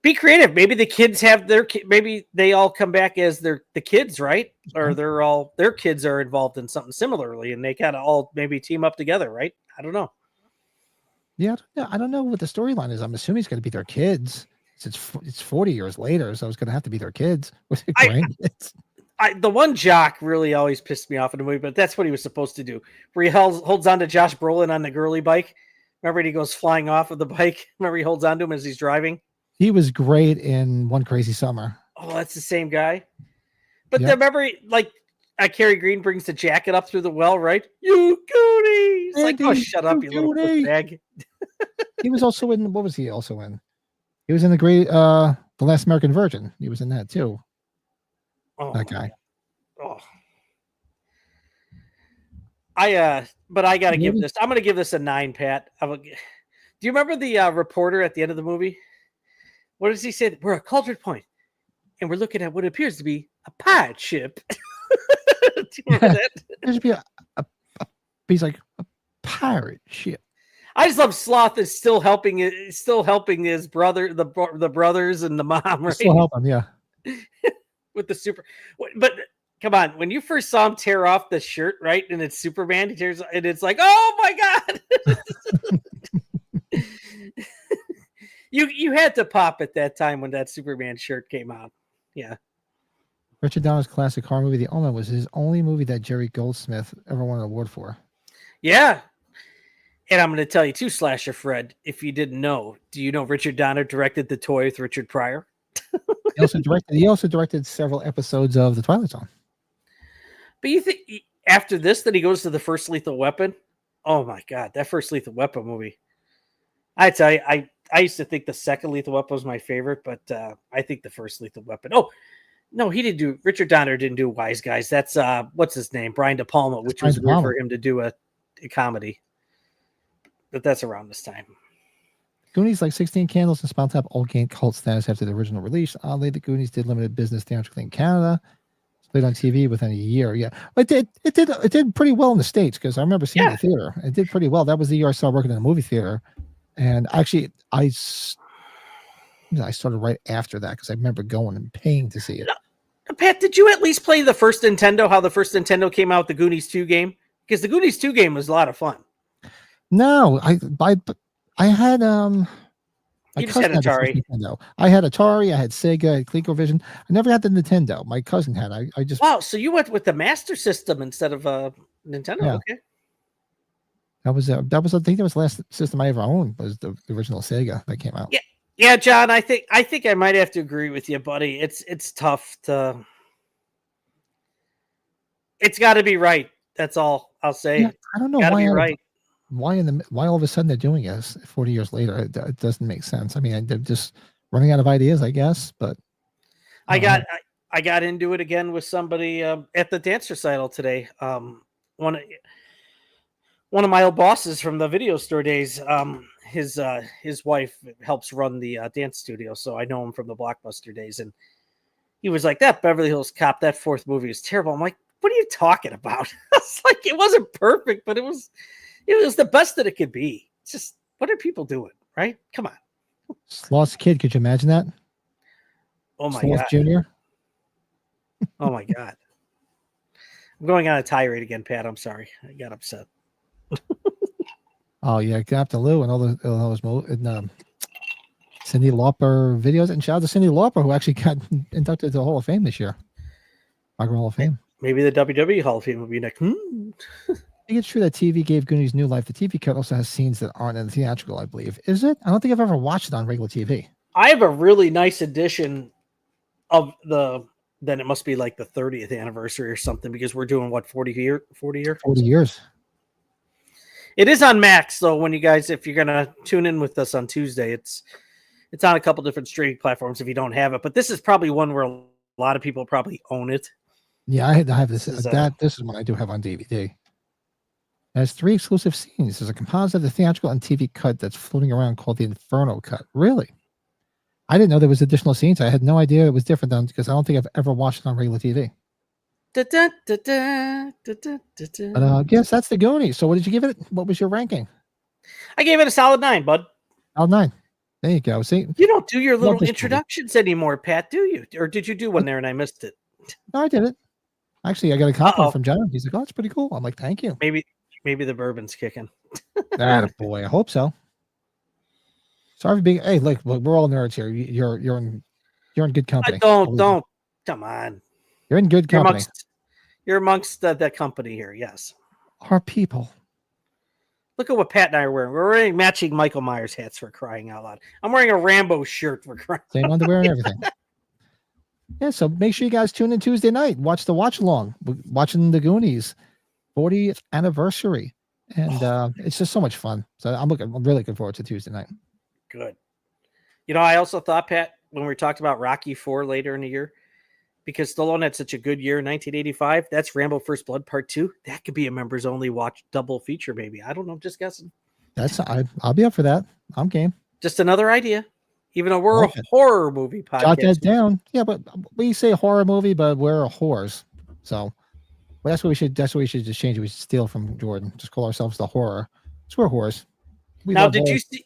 Be creative. Maybe the kids have maybe they all come back as the kids, right? Or their kids are involved in something similarly, and they kind of all maybe team up together, right? I don't know. Yeah, I don't know what the storyline is. I'm assuming it's going to be their kids. It's 40 years later, so it's going to have to be their kids. The one jock really always pissed me off in the movie, but that's what he was supposed to do. Where he holds on to Josh Brolin on the girly bike. Remember, he goes flying off of the bike. Remember, he holds on to him as he's driving. He was great in One Crazy Summer. Oh, that's the same guy. But remember, Cary Green brings the jacket up through the well, right? You Goonies! Andy, oh, shut up, you little bag. He was also in. What was he also in? He was in The Last American Virgin. He was in that too. Oh, that guy. Oh. But I got to give this. I'm going to give this a 9, Pat. Do you remember the reporter at the end of the movie? What does he say? We're at Cauldron Point, and we're looking at what appears to be a pirate ship. Do you remember that? There should be he's like a pirate ship. I just love Sloth is still helping his brother, the brothers and the mom, right? Still helping, yeah. With the super, but come on, when you first saw him tear off the shirt, right, and it's Superman, he tears, and it's like, oh my god. You had to pop at that time when that Superman shirt came out. Yeah. Richard Donner's classic horror movie, The Omen, was his only movie that Jerry Goldsmith ever won an award for. Yeah. And I'm going to tell you too, Slasher Fred, if you didn't know, do you know Richard Donner directed The Toy with Richard Pryor? He also directed several episodes of The Twilight Zone. But you think after this that he goes to the first Lethal Weapon? Oh my God, that first Lethal Weapon movie. I tell you, I used to think the second Lethal Weapon was my favorite, but I think the first Lethal Weapon. Oh no, he didn't do. Richard Donner didn't do Wise Guys. That's what's his name, Brian De Palma, which was weird for him to do a comedy. But that's around this time. Goonies, like 16 Candles and Spinal Tap, all gained cult status after the original release. Oddly, the Goonies did limited business theatrically in Canada. It's played on TV within a year. Yeah, it did pretty well in the States because I remember seeing it in the theater. It did pretty well. That was the year I started working in a movie theater, and actually, I started right after that because I remember going and paying to see it. Pat, did you at least play the first Nintendo? How the first Nintendo came out, the Goonies 2 game? Because the Goonies 2 game was a lot of fun. No, I had my cousin had Atari. Nintendo. I had Atari. I had Sega. I had ColecoVision. I never had the Nintendo. My cousin had. I just So you went with the Master System instead of Nintendo. Yeah. Okay. That was I think that was the last system I ever owned was the original Sega that came out. Yeah, John. I think I might have to agree with you, buddy. It's tough to. It's got to be right. That's all I'll say. Yeah, I don't know why. Why all of a sudden they're doing this 40 years later? It doesn't make sense. I mean, they're just running out of ideas, I guess. But I got into it again with somebody at the dance recital today. One of my old bosses from the video store days. His wife helps run the dance studio, so I know him from the Blockbuster days. And he was like, "That Beverly Hills Cop, that fourth movie is terrible." I'm like, "What are you talking about?" It's like it wasn't perfect, but it was the best that it could be. It's just, what are people doing, right? Come on. Sloth Kid, could you imagine that? Oh my Sloth God. Jr. Oh my God. I'm going on a tirade again, Pat. I'm sorry. I got upset. Oh yeah, Captain Lou and all those Cyndi Lauper videos. And shout out to Cyndi Lauper, who actually got inducted to the Hall of Fame this year. Rock and Roll Hall of Fame. Maybe the WWE Hall of Fame will be next. I think it's true that TV gave Goonies new life. The TV cut also has scenes that aren't in the theatrical, I believe. Is it? I don't think I've ever watched it on regular TV. I have a really nice edition of then it must be like the 30th anniversary or something, because we're doing what, 40 years? 40 years. It is on Max, though. When you guys, if you're gonna tune in with us on Tuesday, it's on a couple different streaming platforms if you don't have it. But this is probably one where a lot of people probably own it. Yeah, I have this. This is one I do have on DVD. It has 3 exclusive scenes. There's a composite of the theatrical and TV cut that's floating around called the Inferno cut. Really? I didn't know there was additional scenes. I had no idea it was different than, because I don't think I've ever watched it on regular TV. But yes, that's the Goonies. So what did you give it? What was your ranking? I gave it a solid 9, bud. Solid 9. There you go. See, you don't do your little introductions anymore, Pat, do you? Or did you do one there and I missed it? No, I did it. Actually, I got a compliment from John. He's like, "Oh, it's pretty cool." I'm like, "Thank you." Maybe the bourbon's kicking. Boy, I hope so. Sorry for being. Hey, look, we're all nerds here. You're in good company. Don't come on. You're in good company. You're amongst the company here. Yes. Our people. Look at what Pat and I are wearing. We're wearing matching Michael Myers hats, for crying out loud. I'm wearing a Rambo shirt for crying. Same underwear and everything. Yeah, so make sure you guys tune in Tuesday night. Watch the watch along. We're watching the Goonies 40th anniversary, and it's just so much fun. So I'm really looking forward to Tuesday night. Good. You know, I also thought, Pat, when we talked about Rocky IV later in the year, because Stallone had such a good year in 1985, that's Rambo First Blood Part 2. That could be a members only watch double feature, maybe. I don't know. I'm just guessing. I'll be up for that. I'm game. Just another idea. Even though we're a horror movie podcast. Jot that down. Yeah, but we say horror movie, but we're whores. So that's what we should just change it. We should steal from Jordan. Just call ourselves the horror. So we're whores. Now, did you see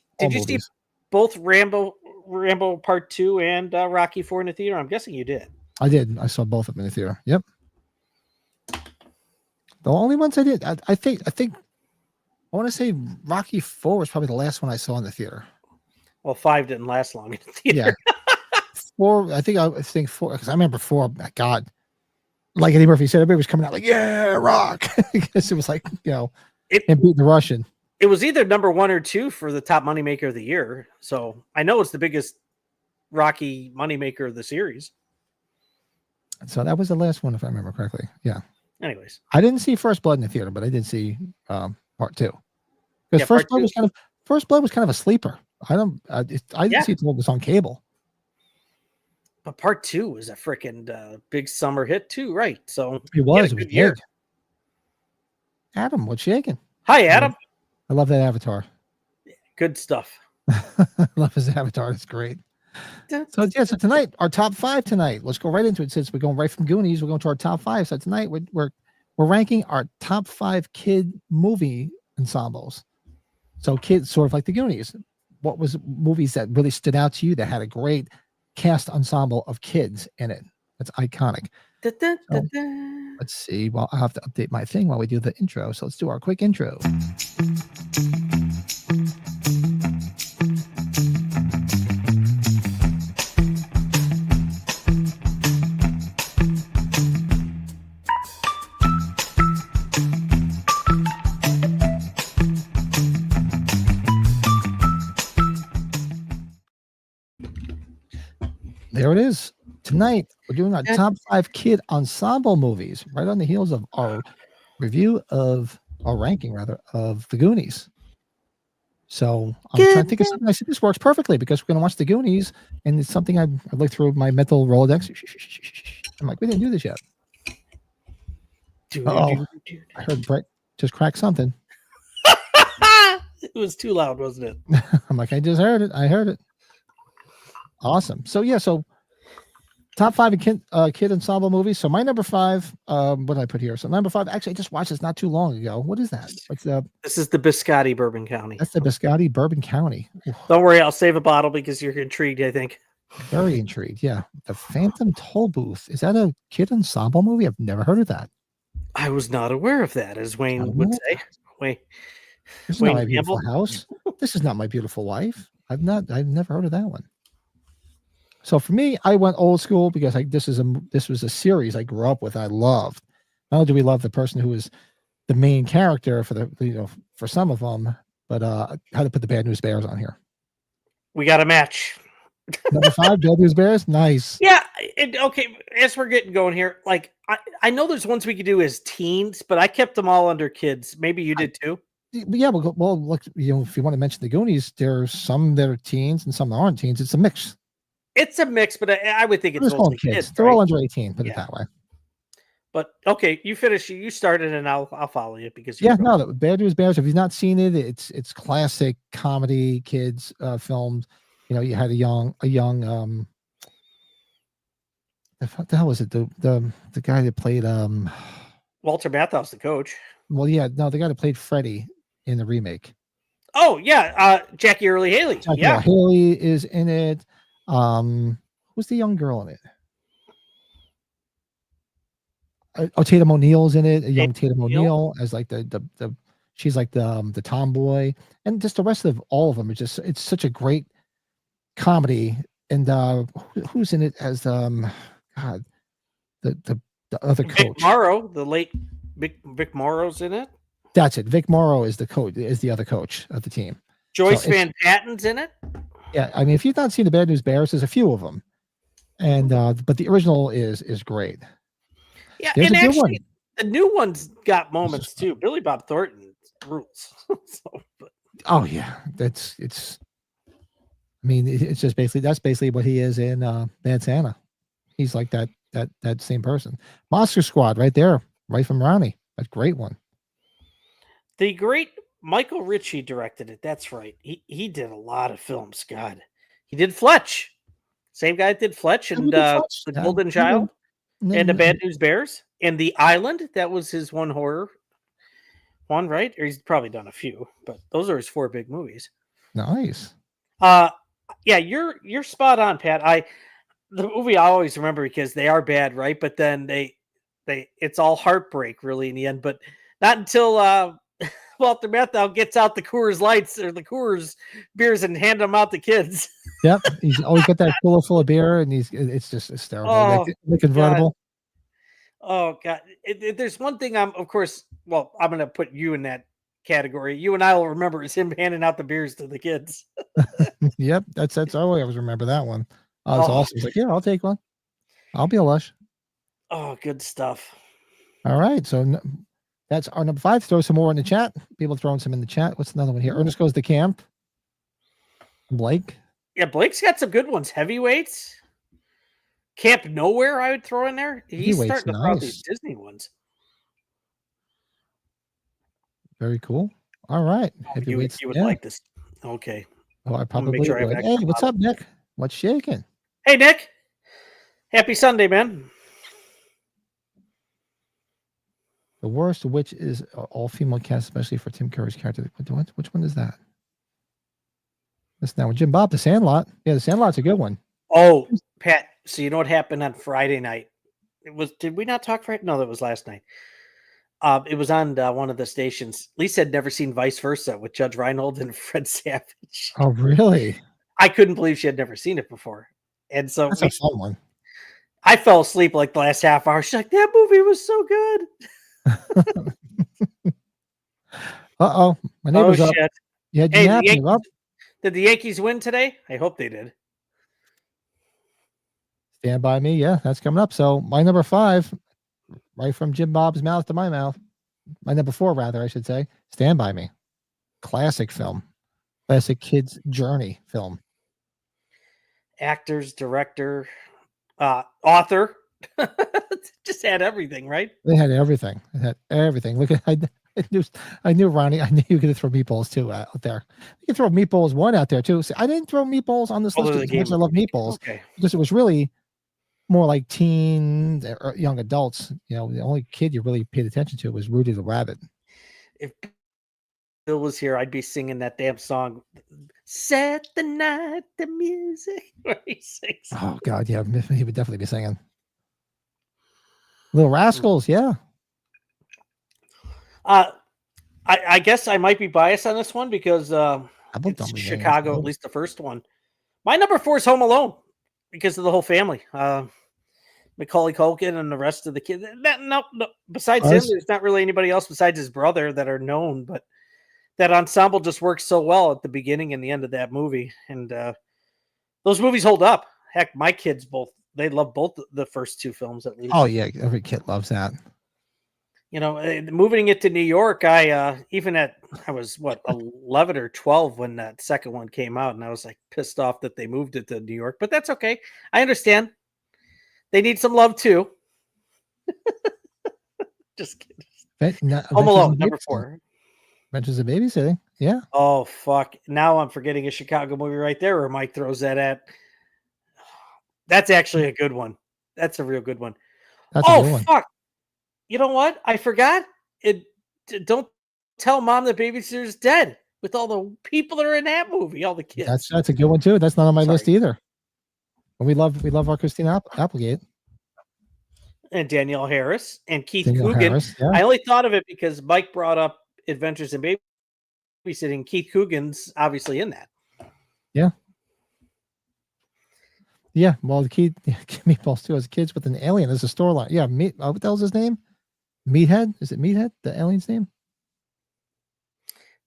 both Rambo Part 2 and Rocky IV in the theater? I'm guessing you did. I did. I saw both of them in the theater. Yep. The only ones I did, I think I want to say Rocky IV was probably the last one I saw in the theater. Well, 5 didn't last long in the theater. Yeah. 4, I think 4, because I remember 4, God, like Eddie Murphy said, everybody was coming out like, yeah, rock. Because it was like, him beating the Russian. It was either number 1 or 2 for the top moneymaker of the year. So I know it's the biggest Rocky moneymaker of the series. So that was the last one, if I remember correctly. Yeah. Anyways, I didn't see First Blood in the theater, but I did see Part 2. Because First Blood was First Blood was kind of a sleeper. I didn't see it until it was on cable. But part 2 was a freaking big summer hit too, right? So it was good year. Big. Adam, what's shaking? Hi, Adam. I love that avatar. Good stuff. I love his avatar. It's great. So tonight, our top 5 tonight. Let's go right into it. Since we're going right from Goonies, we're going to our top 5. So tonight we're ranking our top 5 kid movie ensembles. So kids, sort of like the Goonies. What was movies that really stood out to you that had a great cast ensemble of kids in it? That's iconic. Let's see. Well, I'll have to update my thing while we do the intro. So let's do our quick intro. There it is. Tonight, we're doing our top 5 kid ensemble movies, right on the heels of our review of our ranking, rather, of the Goonies. So I'm trying to think of something. I said this works perfectly because we're going to watch the Goonies, and it's something I looked through my mental Rolodex. I'm like, we didn't do this yet. I heard Brett just crack something. It was too loud, wasn't it? I'm like, I just heard it. I heard it. Awesome. So top 5 kid ensemble movies. So my number 5, what did I put here? So number 5, actually I just watched this not too long ago. What is that? This is the Biscotti Bourbon County. That's the Biscotti Bourbon County. Don't worry, I'll save a bottle because you're intrigued, I think. Very intrigued. Yeah. The Phantom Toll Booth. Is that a kid ensemble movie? I've never heard of that. I was not aware of that, as Wayne would say. This is not My Beautiful House. This is Not My Beautiful Wife. I've never heard of that one. So for me, I went old school because this was a series I grew up with. I loved. Not only do we love the person who was the main character for some of them, but I had to put the Bad News Bears on here. We got a match. Number 5, Bad News Bears. Nice. Yeah. Okay. As we're getting going here, like I know there's ones we could do as teens, but I kept them all under kids. Maybe you did too. Yeah. Well, look, if you want to mention the Goonies, there's some that are teens and some that aren't teens. It's a mix. It's a mix, but I would think it's mostly kids. They're all under 18. Put it that way. But okay, you finish. You started, and I'll follow you because the Bad News Bears. If you've not seen it, it's classic comedy kids filmed. You had a young. What the hell was it? The guy that played Walter Matthau's the coach. Well, yeah, no, the guy that played Freddy in the remake. Oh yeah, Jackie Earle Haley. Earle Haley is in it. Who's the young girl in it? Tatum O'Neal's in it. A young Tatum O'Neal as like she's like the tomboy, and just the rest of all of them. It's such a great comedy. And who's in it as the other coach? Vic Morrow, the late Vic Morrow's in it. That's it. Vic Morrow is the coach. Is the other coach of the team. Joyce Van Patten's in it. Yeah, I mean, if you've not seen the Bad News Bears, there's a few of them, and but the original is great. Yeah, and actually, the new one's got moments too. Billy Bob Thornton rules. Oh yeah, it's. I mean, it's just that's basically what he is in Bad Santa. He's like that same person. Monster Squad, right there, right from Ronnie. That's a great one. The great Michael Ritchie directed it. That's right. He did a lot of films. God, he did Fletch. Same guy that did Fletch and The Golden Child and The Bad News Bears and The Island. That was his one horror one, right? Or he's probably done a few, but those are his 4 big movies. Nice. Yeah, you're spot on, Pat. The movie I always remember because they are bad, right? But then it's all heartbreak really in the end. But not until Walter Matthau gets out the Coors Lights or the Coors beers and hand them out to kids. Yep, he's always got that cooler full of beer, and it's just hysterical. Oh, the convertible. God. Oh God! There's one thing I'm going to put you in that category. You and I will remember is him handing out the beers to the kids. Yep, that's all I always remember that one. It's awesome. He's like, yeah, I'll take one. I'll be a lush. Oh, good stuff. All right, so that's our number 5. Throw some more in the chat. People throwing some in the chat. What's another one here? Ernest Goes to Camp. Blake. Yeah, Blake's got some good ones. Heavyweights. Camp Nowhere, I would throw in there. He's starting to throw out these Disney ones. Very cool. All right. Heavyweights. You would like this. Okay. Oh, I probably would. Hey, what's up, Nick? What's shaking? Hey, Nick. Happy Sunday, man. The worst, which is all female cast, especially for Tim Curry's character. Which one is that? That's now Jim Bob, The Sandlot. Yeah, The Sandlot's a good one. Oh, Pat. So you know what happened on Friday night? Did we not talk Friday? No, that was last night. It was on one of the stations. Lisa had never seen Vice Versa with Judge Reinhold and Fred Savage. Oh, really? I couldn't believe she had never seen it before. And so that's a fun one. I fell asleep like the last half hour. She's like, that movie was so good. Uh-oh. My neighbor's up. Shit. Yeah, did the Yankees win today? I hope they did. Stand By Me. Yeah, that's coming up. So my number 5, right from Jim Bob's mouth to my mouth. My number 4, rather, I should say. Stand By Me. Classic film. Classic kids' journey film. Actors, director, author. Just had everything, right? They had everything. They had everything. Look at I knew Ronnie. I knew you were going to throw Meatballs 2 out there. You can throw Meatballs 1 out there too. See, I didn't throw Meatballs on this list because I love Meatballs. Okay. Because it was really more like teen or young adults. You know, the only kid you really paid attention to was Rudy the Rabbit. If Bill was here, I'd be singing that damn song. Set the night, the music. Where he sings. Oh God, yeah, he would definitely be singing. Little Rascals, yeah. I guess I might be biased on this one because it's Chicago, at least the first one. My number 4 is Home Alone because of the whole family. Macaulay Culkin and the rest of the kids. No, besides him, there's not really anybody else besides his brother that are known, but that ensemble just works so well at the beginning and the end of that movie. And those movies hold up. Heck, my kids they love both the first 2 films at least. Oh yeah, every kid loves that. You know, moving it to New York, I was 11 or 12 when that second one came out, and I was like pissed off that they moved it to New York, but that's okay. I understand. They need some love too. Just kidding. Home Alone, number 4. Adventures of Babysitting. Yeah. Oh fuck! Now I'm forgetting a Chicago movie right there where Mike throws that at. That's actually a good one. That's a real good one. That's a good one. Fuck! You know what? I forgot. Don't tell mom the babysitter's dead with all the people that are in that movie, all the kids. That's a good one too. That's not on my list either. But we love our Christina Applegate. And Danielle Harris and Keith Coogan. Yeah. I only thought of it because Mike brought up Adventures in Babysitting. Keith Coogan's obviously in that. Yeah. Yeah. Well, the key Meatballs 2 as kids with an alien as a storyline. Yeah. What the hell's his name? Meathead? Is it Meathead? The alien's name?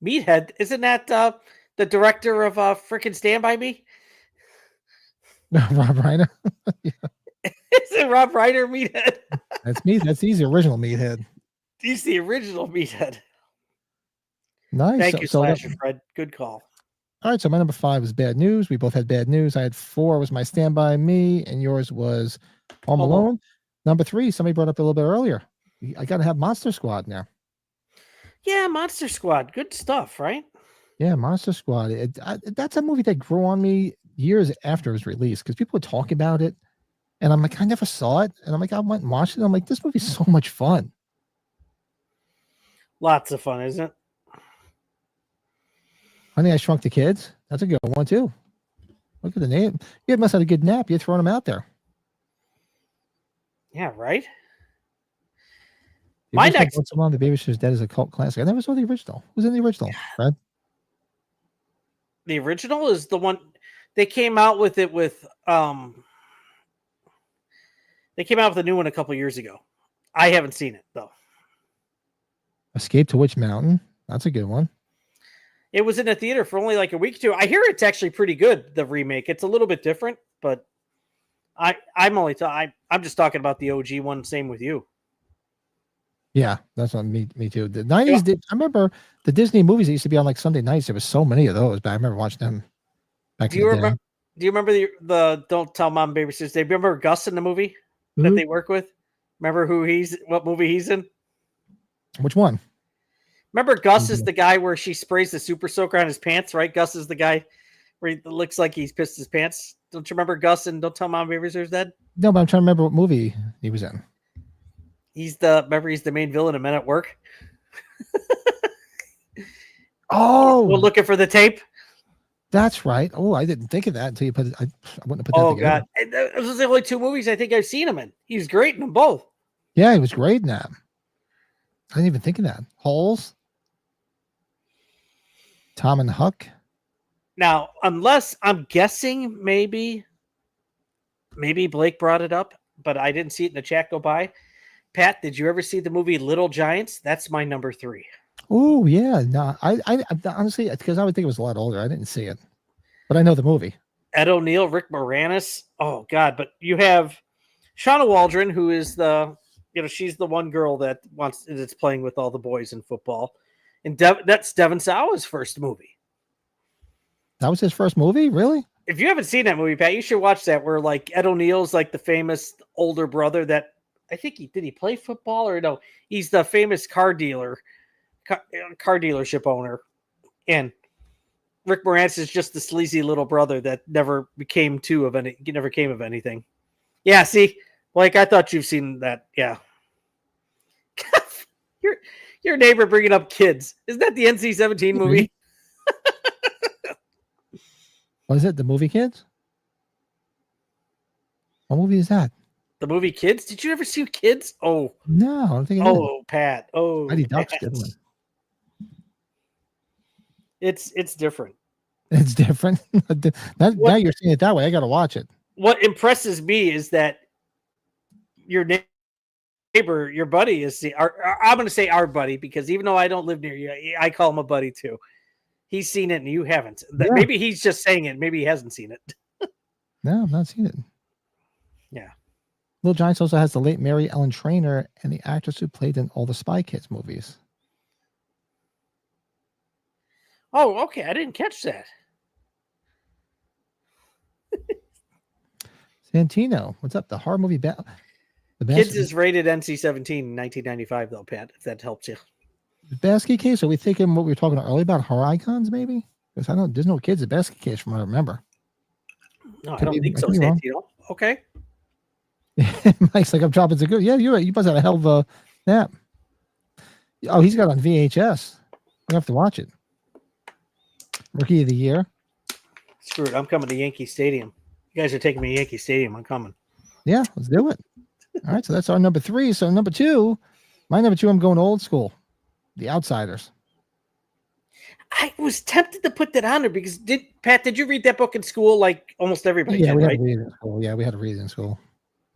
Meathead? Isn't that the director of freaking Stand By Me? Rob Reiner. Yeah. Is it Rob Reiner, Meathead? That's me. He's the original Meathead. He's the original Meathead. Nice. Thank you, Slasher Fred. Good call. All right, so my number 5 was Bad News. We both had Bad News. I had 4 was my Stand By Me, and yours was Home Alone. Number 3, somebody brought up a little bit earlier. I got to have Monster Squad now. Yeah, Monster Squad. Good stuff, right? Yeah, Monster Squad. That's a movie that grew on me years after it was released because people would talk about it, and I'm like, I never saw it, and I'm like, I went and watched it. I'm like, this movie's so much fun. Lots of fun, isn't it? Honey, I Shrunk the Kids. That's a good one too. Look at the name. You must have had a good nap. You're throwing them out there. Yeah, right. My next one, The Babysitter's Dead is a cult classic. I never saw the original. Who's in the original, Fred? The original is the one they came out with. It with they came out with a new one a couple years ago. I haven't seen it though. Escape to Witch Mountain. That's a good one. It was in the theater for only like a week or two. I hear it's actually pretty good. The remake. It's a little bit different, but I'm just talking about the OG one. Same with you. Yeah, that's on me too. The 90s, I remember the Disney movies that used to be on like Sunday nights. There was so many of those, but I remember watching them. Back Do in you the remember? day. Do you remember the Don't Tell Mom Baby Sisters? They remember Gus in the movie that they work with. Remember what movie he's in? Which one? Remember Gus is the guy where she sprays the super soaker on his pants, right? Gus is the guy where he looks like he's pissed his pants. Don't you remember Gus and Don't Tell Mom Baby Sisters Dead? No, but I'm trying to remember what movie he was in. He's the main villain in Men at Work. Oh, we're looking for the tape. That's right. Oh, I didn't think of that until you put it. I wouldn't have put that together. Oh God, those are the only 2 movies I think I've seen him in. He was great in them both. Yeah, he was great in that. I didn't even think of that. Holes. Tom and Huck. Now, unless I'm guessing, maybe Blake brought it up, but I didn't see it in the chat go by. Pat, did you ever see the movie Little Giants? That's my number 3. Oh yeah, no, I honestly, because I would think it was a lot older. I didn't see it, but I know the movie. Ed O'Neill, Rick Moranis. Oh God, but you have Shauna Waldron, who is she's the one girl that's playing with all the boys in football, and that's Devon Sawa's first movie. That was his first movie, really? If you haven't seen that movie, Pat, you should watch that. Where like Ed O'Neill's like the famous older brother that I think did he play football or no? He's the famous car dealership owner, and Rick Moranis is just the sleazy little brother that never came of anything. Yeah, see, like I thought you've seen that. Yeah, your neighbor bringing up kids. Isn't that the NC-17 movie? Was it the movie Kids? What movie is that? The movie Kids? Did you ever see Kids? Oh no, I don't think. Pat. Oh, Mighty Ducks, didn't It's different. It's different. Now you're seeing it that way. I got to watch it. What impresses me is that your neighbor, your buddy is I'm going to say our buddy, because even though I don't live near you, I call him a buddy too. He's seen it and you haven't. Yeah. Maybe he's just saying it. Maybe he hasn't seen it. No, I've not seen it. Yeah. Little Giants also has the late Mary Ellen Trainor and the actress who played in all the Spy Kids movies. Oh, okay. I didn't catch that. Santino, what's up? The horror movie the Kids is rated NC-17 in 1995, though, Pat, if that helps you. The basket case, are we thinking what we were talking about earlier about horror icons, maybe? Because there's no kids at basket case from what I remember. No, I don't think so, Santino. Okay. Mike's like, I'm dropping some good. Yeah, you're right. You must have a hell of a nap. Oh, he's got on VHS. You have to watch it. Rookie of the Year. Screw it. I'm coming to Yankee Stadium. You guys are taking me to Yankee Stadium. I'm coming. Yeah, let's do it. All right, so that's our number 3. So number 2, my number 2, I'm going old school. The Outsiders. I was tempted to put that on there because did you read that book in school like almost everybody? Yeah, did, we had right? to read it in school. Yeah, we had to read it in school.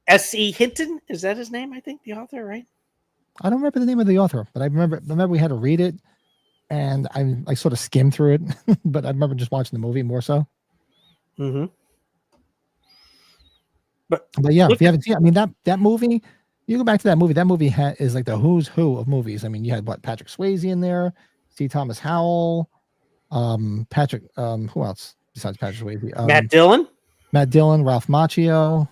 S.E. Hinton? Is that his name? I think the author, right? I don't remember the name of the author, but I remember we had to read it, and I sort of skimmed through it, but I remember just watching the movie more so. Mm-hmm. But yeah, if you haven't seen it, I mean that movie, you go back to that movie. That movie is like the who's who of movies. I mean, you had Patrick Swayze in there, C. Thomas Howell, Patrick. Who else besides Patrick Swayze? Matt Dillon, Ralph Macchio,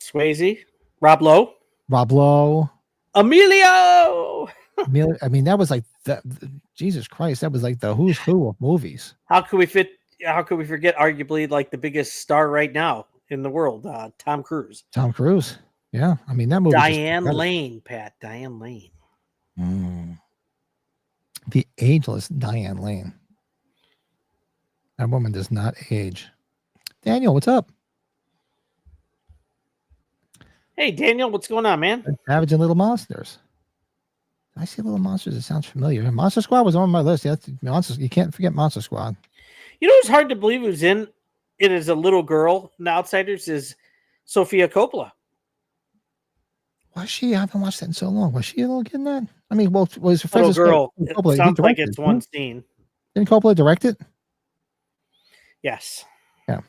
Swayze, Rob Lowe, Emilio. I mean, that was like Jesus Christ. That was like the who's who of movies. How could we forget? Arguably, like the biggest star right now in the world, Tom Cruise. Tom Cruise. Yeah, I mean that movie. Diane Lane, Pat. Diane Lane. The ageless Diane Lane. That woman does not age. Daniel, what's up? Hey, Daniel, what's going on, man? Savage and Little Monsters. I see Little Monsters. It sounds familiar. Monster Squad was on my list. Yeah, you can't forget Monster Squad. You know, it's hard to believe who's in it as a little girl in The Outsiders is Sofia Coppola. Was she? I haven't watched that in so long. Was she a little kid in that? I mean, well, was her little girl? It sounds like it's one scene. Didn't Coppola direct it? Yes. Yeah.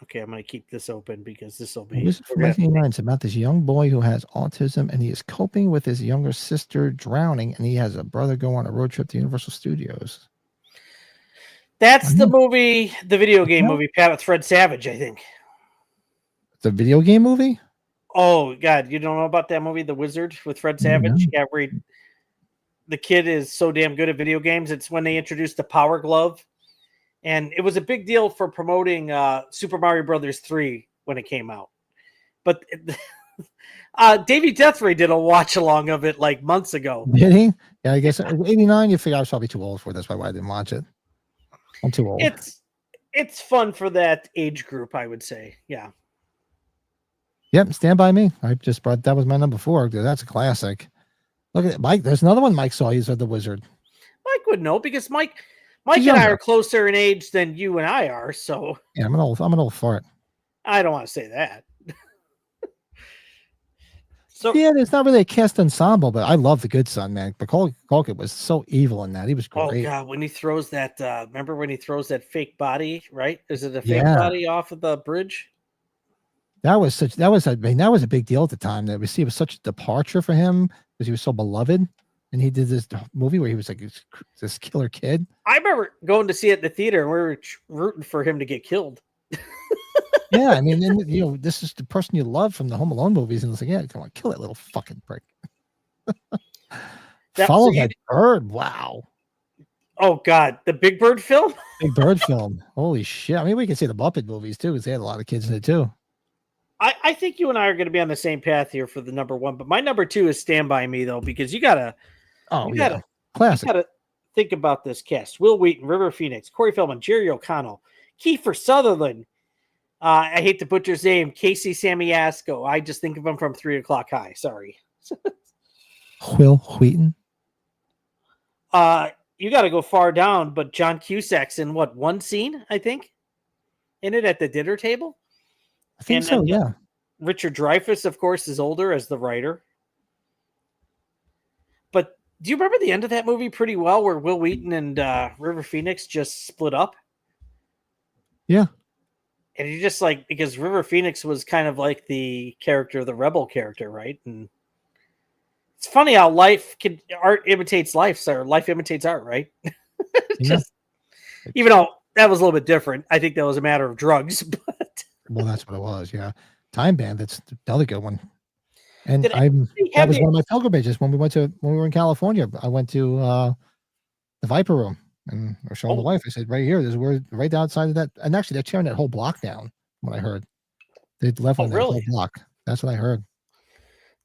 Okay, I'm going to keep this open because this will be. This is from 1989. It's about this young boy who has autism and he is coping with his younger sister drowning, and he has a brother go on a road trip to Universal Studios. That's the movie, the video game movie, Pat, with Fred Savage, I think. The video game movie? Oh, God. You don't know about that movie, The Wizard, with Fred Savage? Yeah, where the kid is so damn good at video games. It's when they introduced the Power Glove. And it was a big deal for promoting Super Mario Brothers 3 when it came out. But Davey Deathray did a watch along of it like months ago. Did he? Yeah, I guess 89. You figure I was probably too old for it. That's why I didn't watch it. I'm too old. It's fun for that age group, I would say. Yeah. Yep, Stand By Me. I just brought that was my number 4. That's a classic. Look at it, Mike. There's another one Mike saw. He's The Wizard. Mike would know because Mike and I are closer in age than you and I are. So yeah, I'm an old fart. I don't want to say that. So yeah, there's not really a cast ensemble, but I love The Good Son, man. But Culkin was so evil in that. He was great. Oh God, when he throws that, remember when he throws that fake body? Right? Is it a fake body off of the bridge? That was a big deal at the time. That he was such a departure for him because he was so beloved, and he did this movie where he was like this killer kid. I remember going to see it in the theater, and we were rooting for him to get killed. Yeah, I mean, and, this is the person you love from the Home Alone movies, and it's like, yeah, come on, kill that little fucking prick. Follow that bird. Wow. Oh God, the Big Bird film. Big Bird film. Holy shit! I mean, we can see the Muppet movies too, because they had a lot of kids in it too. I think you and I are going to be on the same path here for the number 1, but my number 2 is Stand By Me though, because you gotta classic. You gotta think about this cast: Will Wheaton, River Phoenix, Corey Feldman, Jerry O'Connell, Kiefer Sutherland. I hate to butcher his name, Casey Samiasco. I just think of him from 3 O'Clock High. Sorry. Will Wheaton. You got to go far down, but John Cusack's in one scene, I think, in it at the dinner table. I think so, yeah. Richard Dreyfuss, of course, is older as the writer. But do you remember the end of that movie pretty well, where Will Wheaton and River Phoenix just split up? Yeah. And you just because River Phoenix was kind of like the character, the rebel character, right? And it's funny how art imitates life, or life imitates art, right? Even though that was a little bit different. I think that was a matter of drugs, but well, that's what it was. Yeah. Time Bandits, another good one. And that was one of my pilgrimages when we were in California. I went to the Viper Room. And I was showing the wife. I said, right here, we're right outside of that. And actually, they're tearing that whole block down. What I heard, they left on that whole block. That's what I heard.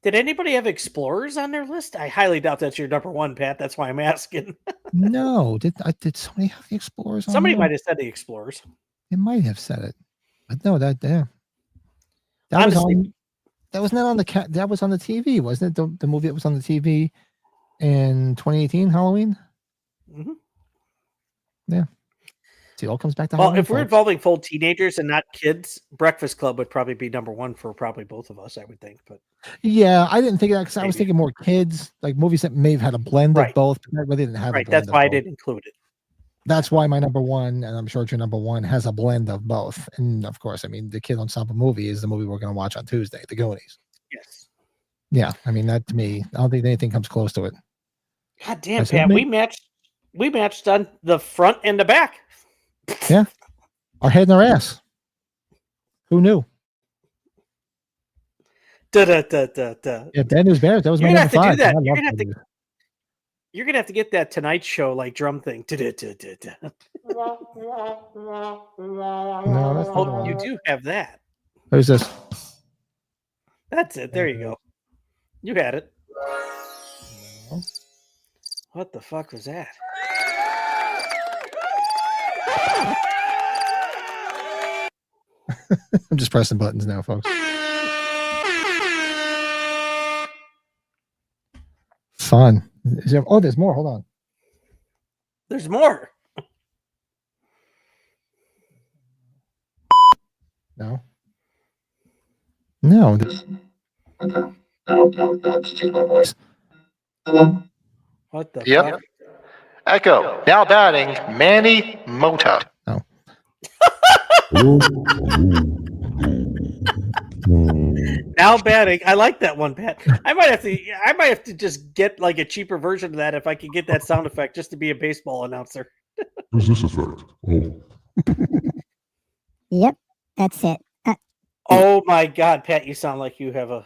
Did anybody have Explorers on their list? I highly doubt that's your number 1, Pat. That's why I'm asking. No, did somebody have the Explorers? Somebody might have said the Explorers. They might have said it, but no, that was on. That was not on the That was on the TV, wasn't it? The movie that was on the TV in 2018 Halloween. Mm-hmm. Yeah. See, it all comes back to Halloween, if we're involving full teenagers and not kids, Breakfast Club would probably be number 1 for probably both of us, I would think. But yeah, I didn't think of that because I was thinking more kids, like movies that may have had a blend of both, but that really didn't have. Right, that's why I didn't include it. That's why my number 1, and I'm sure your number 1, has a blend of both. And of course, I mean, the Kid Ensemble movie is the movie we're going to watch on Tuesday, The Goonies. Yes. Yeah, I mean, that to me, I don't think anything comes close to it. God damn, Pat, we matched on the front and the back. Yeah. Our head and our ass. Who knew? Yeah, Bad News Bears. That was my number 5. You're gonna have to get that Tonight Show like drum thing. No, Oh, you do have that. Who's this? That's it. There you go. You had it. What the fuck was that? I'm just pressing buttons now, folks. Fun. There's more. Hold on. There's more. No. No. What the fuck? Echo. Now batting, Manny Mota. Oh. Now batting. I like that one, Pat. I might have to just get like a cheaper version of that if I can get that sound effect just to be a baseball announcer. Who's this effect? Oh. Yep, that's it. Oh my God, Pat, you sound like you have a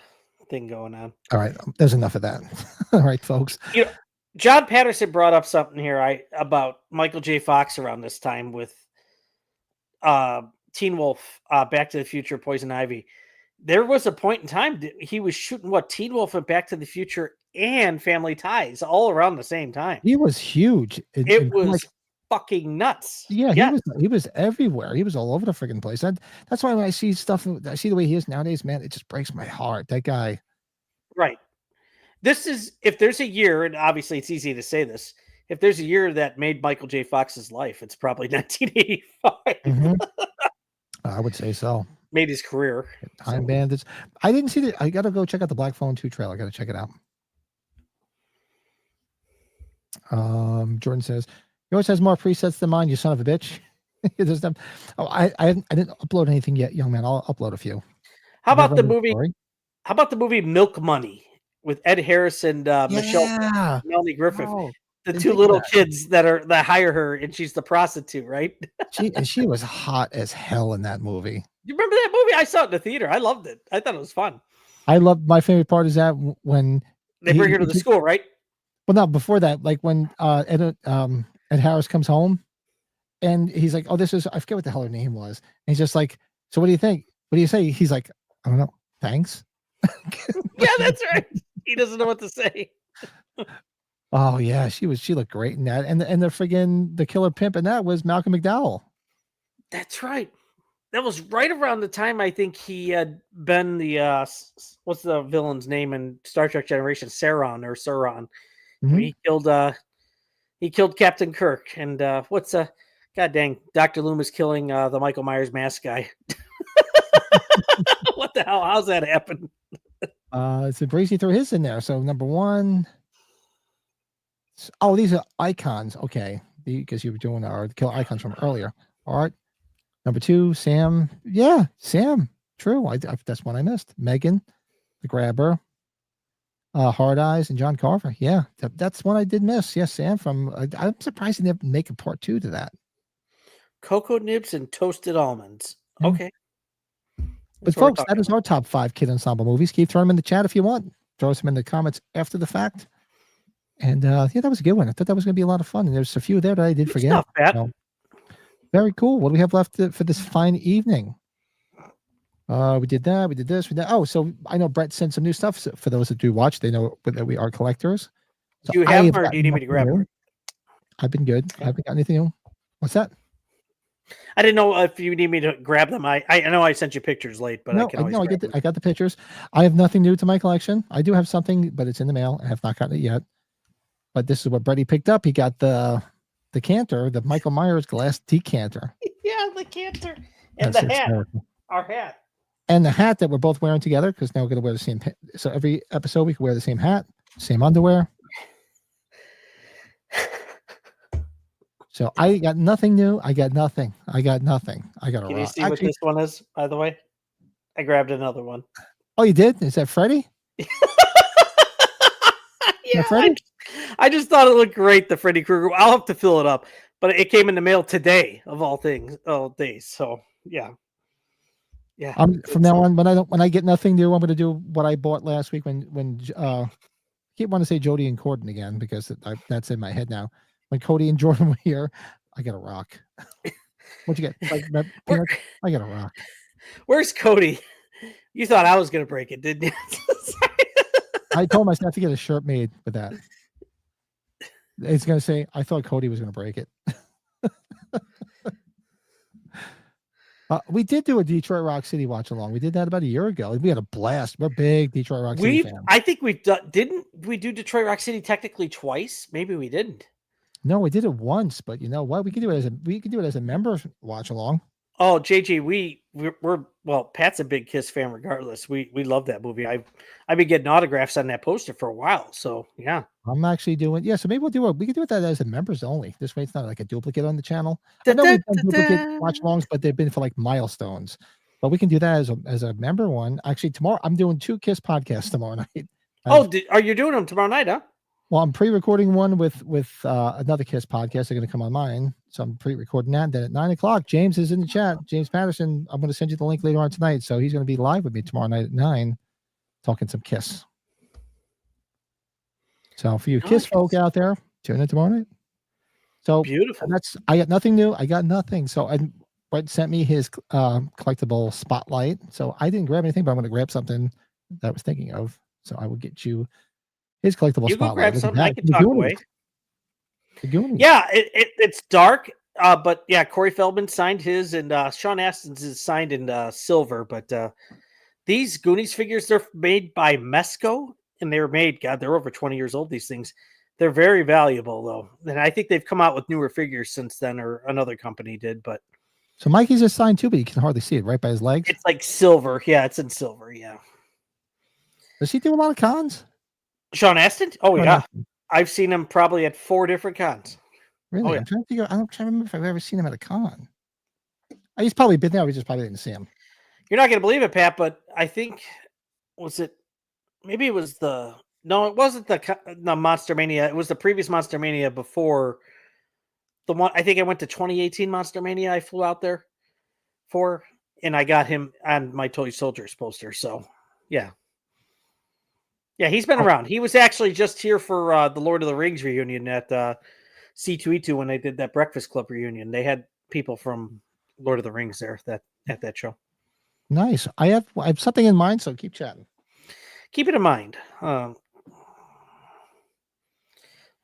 thing going on. All right, there's enough of that. All right, folks. You know, John Patterson brought up something here about Michael J. Fox around this time with Teen Wolf, Back to the Future, Poison Ivy. There was a point in time that he was shooting Teen Wolf and Back to the Future and Family Ties all around the same time. He was huge. It was like, fucking nuts. Yeah, he was everywhere. He was all over the freaking place. That's why when I see stuff, I see the way he is nowadays, man, it just breaks my heart. That guy. Right. This is, if there's a year, and obviously it's easy to say this, if there's a year that made Michael J. Fox's life, it's probably 1985. Mm-hmm. I would say so. Made his career. Time Bandits. I didn't see I got to go check out the Black Phone 2 trailer. I got to check it out. Jordan says, yours has more presets than mine, you son of a bitch. I didn't upload anything yet, young man. I'll upload a few. How about the movie? How about the movie Milk Money with Ed Harris and Michelle Melanie Griffith? The two little kids that hire her, and she's the prostitute, right? She was hot as hell in that movie. You remember that movie? I saw it in the theater. I loved it. I thought it was fun. My favorite part is that when they bring her to the school, right? Well, no, before that, like when Ed Harris comes home and he's like, oh, I forget what the hell her name was. And he's just like, so what do you think? What do you say? He's like, I don't know. Thanks. Yeah, that's right. He doesn't know what to say. Oh yeah, she looked great in that. And the friggin' the killer pimp in that was Malcolm McDowell. That's right. That was right around the time I think he had been the what's the villain's name in Star Trek Generation? Sauron. Mm-hmm. He killed Captain Kirk. And god dang, Dr. Loomis killing the Michael Myers mask guy. What the hell? How's that happen? So Brazy threw his in there. So number one. Oh, these are icons. Okay. Because you were doing our kill icons from earlier. All right. Number two, Sam. Yeah, Sam. True. That's one I missed. Megan, the Grabber, Hard Eyes, and John Carver. Yeah, that's one I did miss. Yes, Sam from. I'm surprised they didn't make a part 2 to that. Cocoa nibs and toasted almonds. Okay. But folks, that is our top 5 Kid Ensemble movies. Keep throwing them in the chat if you want. Throw them in the comments after the fact. And yeah, that was a good one. I thought that was going to be a lot of fun. And there's a few there that I did forget. So, very cool. What do we have left for this fine evening? We did that. We did this. We did. Oh, so I know Brett sent some new stuff. So for those that do watch, they know that we are collectors. So do you have or do you need me to grab it? I've been good. I haven't got anything new. What's that? I didn't know if you need me to grab them. I know I sent you pictures late, but I got the pictures. I have nothing new to my collection. I do have something, but it's in the mail. I have not gotten it yet. But this is what Brady picked up. He got the canter, the Michael Myers glass decanter. Yeah, the canter and the hat. Our hat. And the hat that we're both wearing together, because now we're going to wear the same. So every episode we can wear the same hat, same underwear. So I got nothing new. I got nothing. I got a rock. Can you see what this one is, by the way? I grabbed another one. Oh, you did? Is that Freddy? Yeah, Freddy? I just thought it looked great, the Freddy Krueger. I'll have to fill it up. But it came in the mail today, of all days. So, yeah. Yeah. From now on, when I get nothing new, I'm going to do what I bought last week when I keep wanting to say Jody and Corden again because that's in my head now. When Cody and Jordan were here, I got a rock. What'd you get? I got a rock. Where's Cody? You thought I was going to break it, didn't you? I told myself to get a shirt made with that. It's going to say, I thought Cody was going to break it. We did do a Detroit Rock City watch along. We did that about a year ago. We had a blast. We're big Detroit Rock City fans. I think we've done. Didn't we do Detroit Rock City technically twice? Maybe we didn't. No, we did it once, but you know what? We could do it as a member watch along. Oh, JJ, we're Pat's a big Kiss fan regardless. We love that movie. I've been getting autographs on that poster for a while. So yeah. I'm actually doing so maybe we can do that as a members only. This way it's not like a duplicate on the channel. I know we've done duplicate watch alongs, but they've been for like milestones. But we can do that as a member one. Actually, tomorrow I'm doing 2 Kiss podcasts tomorrow night. Are you doing them tomorrow night, huh? Well, I'm pre-recording one with another Kiss podcast. They're going to come on mine, so I'm pre-recording that. Then at 9:00, James is in the chat. James Patterson. I'm going to send you the link later on tonight. So he's going to be live with me tomorrow night at 9, talking some Kiss. So for you Kiss folk out there, tune in tomorrow night. So beautiful. I got nothing new. I got nothing. So Brett sent me his collectible spotlight. So I didn't grab anything, but I'm going to grab something that I was thinking of. So I will get you his collectible spotlight. You grab something. I can talk away. The Goonies. Yeah, it's dark. But yeah, Corey Feldman signed his, and Sean Astin's is signed in silver. But these Goonies figures, they're made by Mesco, and they were made. God, they're over 20 years old. These things, they're very valuable though, and I think they've come out with newer figures since then, or another company did. But so Mikey's is signed too, but you can hardly see it right by his legs. It's like silver. Yeah, it's in silver. Yeah. Does he do a lot of cons? Sean Astin? Oh yeah, I've seen him probably at 4 different cons. Really? I'm trying to figure. I'm trying to remember if I've ever seen him at a con. He's probably been there. We just probably didn't see him. You're not going to believe it, Pat, but I think maybe it was it wasn't the Monster Mania. It was the previous Monster Mania before the one. I think I went to 2018 Monster Mania. I flew out there for, and I got him on my Toy Soldiers poster. So yeah. Yeah, he's been around. He was actually just here for the Lord of the Rings reunion at C2E2 when they did that Breakfast Club reunion. They had people from Lord of the Rings there at that show. Nice. I have something in mind, so keep chatting. Keep it in mind.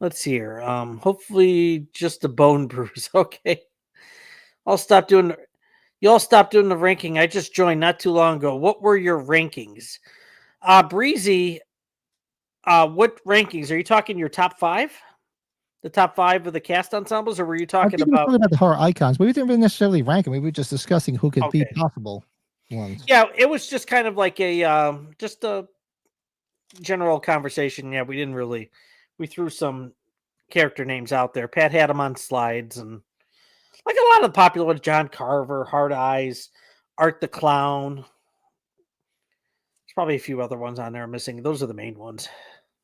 Let's see here. Hopefully just a bone bruise. Okay. You all stop doing the ranking. I just joined not too long ago. What were your rankings? Breezy, what rankings? Are you talking your top 5? The top 5 of the cast ensembles, or were you talking about the horror icons? But we didn't really necessarily rank them. We were just discussing who could be possible ones. Yeah, it was just kind of like just a general conversation. Yeah, we threw some character names out there. Pat had them on slides, and like a lot of the popular ones, John Carver, Hard Eyes, Art the Clown. There's probably a few other ones on there missing. Those are the main ones.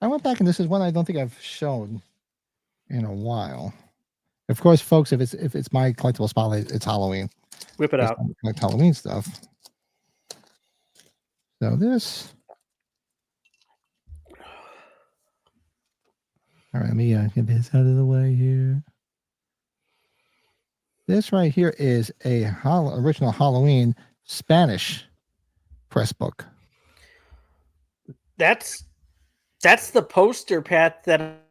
I went back, and this is one I don't think I've shown in a while. Of course, folks, if it's my collectible spotlight, it's Halloween. Whip it out. Like Halloween stuff. So this. All right, let me get this out of the way here. This right here is a original Halloween Spanish press book. That's the poster, Pat, that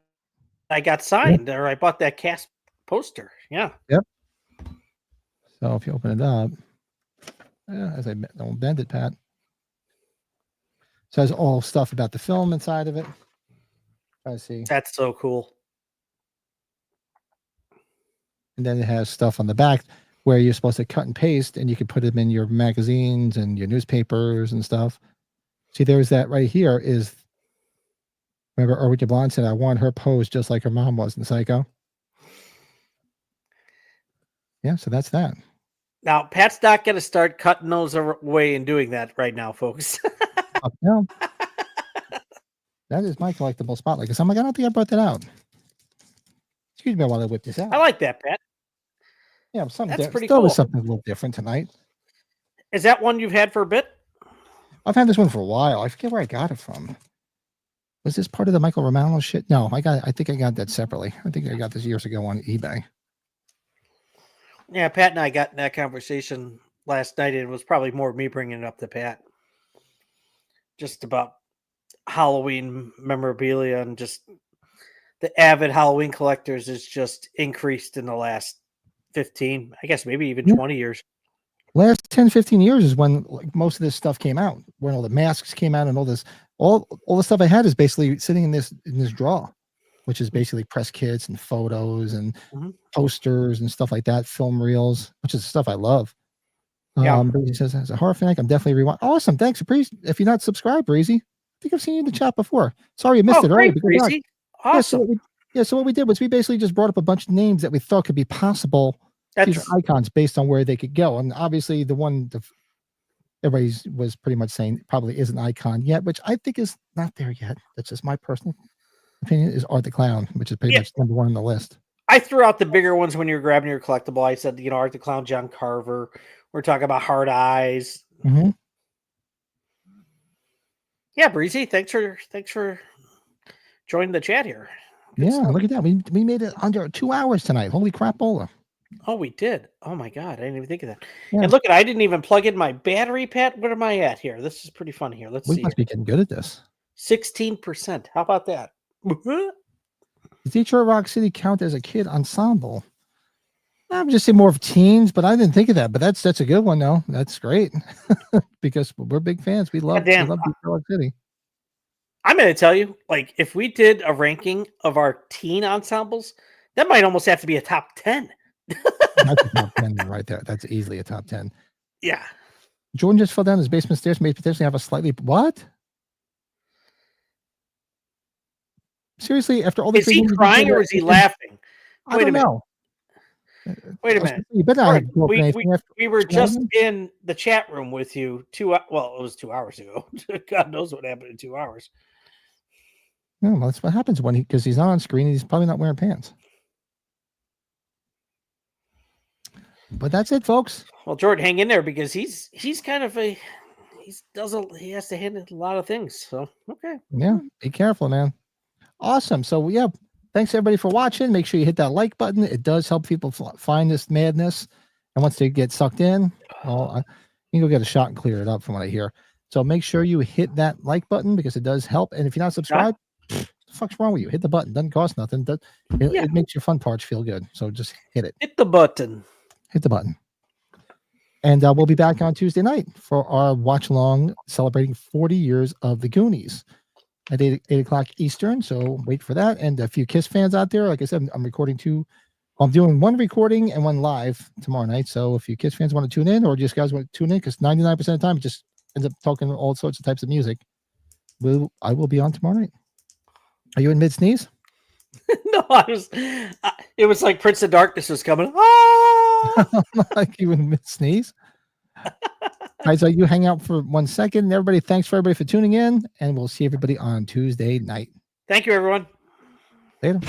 I got signed, or I bought that cast poster. Yeah. Yep. So if you open it up, as I don't bend it, Pat. So it has all stuff about the film inside of it. I see. That's so cool. And then it has stuff on the back where you're supposed to cut and paste, and you can put them in your magazines and your newspapers and stuff. See, there's that right here is, remember Erwin Blonde said, I want her pose just like her mom was in Psycho. Yeah, so that's that. Now, Pat's not going to start cutting those away and doing that right now, folks. No. That is my collectible spotlight. Because I'm like, I don't think I brought that out. Excuse me while I whip this out. I like that, Pat. Yeah, that's pretty cool. cool. Something a little different tonight. Is that one you've had for a bit? I've had this one for a while. I forget where I got it from. Was this part of the Michael Romano shit? No, I think I got that separately. I think I got this years ago on eBay. Yeah, Pat and I got in that conversation last night, and it was probably more me bringing it up to Pat. Just about Halloween memorabilia, and just the avid Halloween collectors is just increased in the last 15, I guess maybe even 20 years. Last 10, 15 years is when like most of this stuff came out, when all the masks came out and all this, all the stuff I had is basically sitting in this drawer, which is basically press kits and photos and posters and stuff like that, film reels, which is stuff I love. But he says, as a horror fan, I'm definitely rewatch. Awesome. Thanks. If you're not subscribed, Breezy, I think I've seen you in the chat before. Sorry you missed it earlier. Breezy. Awesome. So what we did was we basically just brought up a bunch of names that we thought could be possible future icons based on where they could go. And obviously the one everybody was pretty much saying probably is an icon yet, which I think is not there yet. That's just my personal opinion is Art the Clown, which is pretty much number one on the list. I threw out the bigger ones when you were grabbing your collectible. I said, Art the Clown, John Carver. We're talking about Hard Eyes. Mm-hmm. Yeah, Breezy, thanks for joining the chat here. Good stuff. Look at that. We made it under 2 hours tonight. Holy crapola. Oh, we did. Oh my God. I didn't even think of that. Yeah. And look I didn't even plug in my battery pad. What am I at here? This is pretty fun here. Let's see. We must be getting good at this. 16%. How about that? Does Detroit Rock City count as a kid ensemble? I'm just saying more of teens, but I didn't think of that. But that's a good one, though. That's great because we're big fans. We love Detroit Rock City. I'm going to tell you, like, if we did a ranking of our teen ensembles, that might almost have to be a top 10. That's a top 10 right there. That's easily a top 10. Yeah. Jordan just fell down his basement stairs, may potentially have a slightly what? Seriously, after all this, is he crying or is he laughing? I don't know. Wait a minute. You better not we were just in the chat room with you it was 2 hours ago. God knows what happened in 2 hours. No, well, that's what happens because he's not on screen and he's probably not wearing pants. But that's it, folks. Well, Jordan, hang in there because he's kind of he has to handle a lot of things. So okay. Yeah, be careful, man. Awesome. So yeah, thanks everybody for watching. Make sure you hit that like button. It does help people find this madness. And once they get sucked in, you can go get a shot and clear it up from what I hear. So make sure you hit that like button because it does help. And if you're not subscribed, what the fuck's wrong with you? Hit the button. Doesn't cost nothing. It makes your fun parts feel good. So just hit it. Hit the button. Hit the button. And we'll be back on Tuesday night for our watch along celebrating 40 years of the Goonies at 8 o'clock Eastern. So wait for that. And a few KISS fans out there, like I said, I'm recording two. I'm doing one recording and one live tomorrow night. So if you KISS fans want to tune in or just guys want to tune in, because 99% of the time it just ends up talking all sorts of types of music, I will be on tomorrow night. Are you in mid sneeze? No, it was like Prince of Darkness was coming. Ah! Like you in mid sneeze. All right, so you hang out for 1 second. Everybody, thanks for everybody for tuning in, and we'll see everybody on Tuesday night. Thank you, everyone. Later.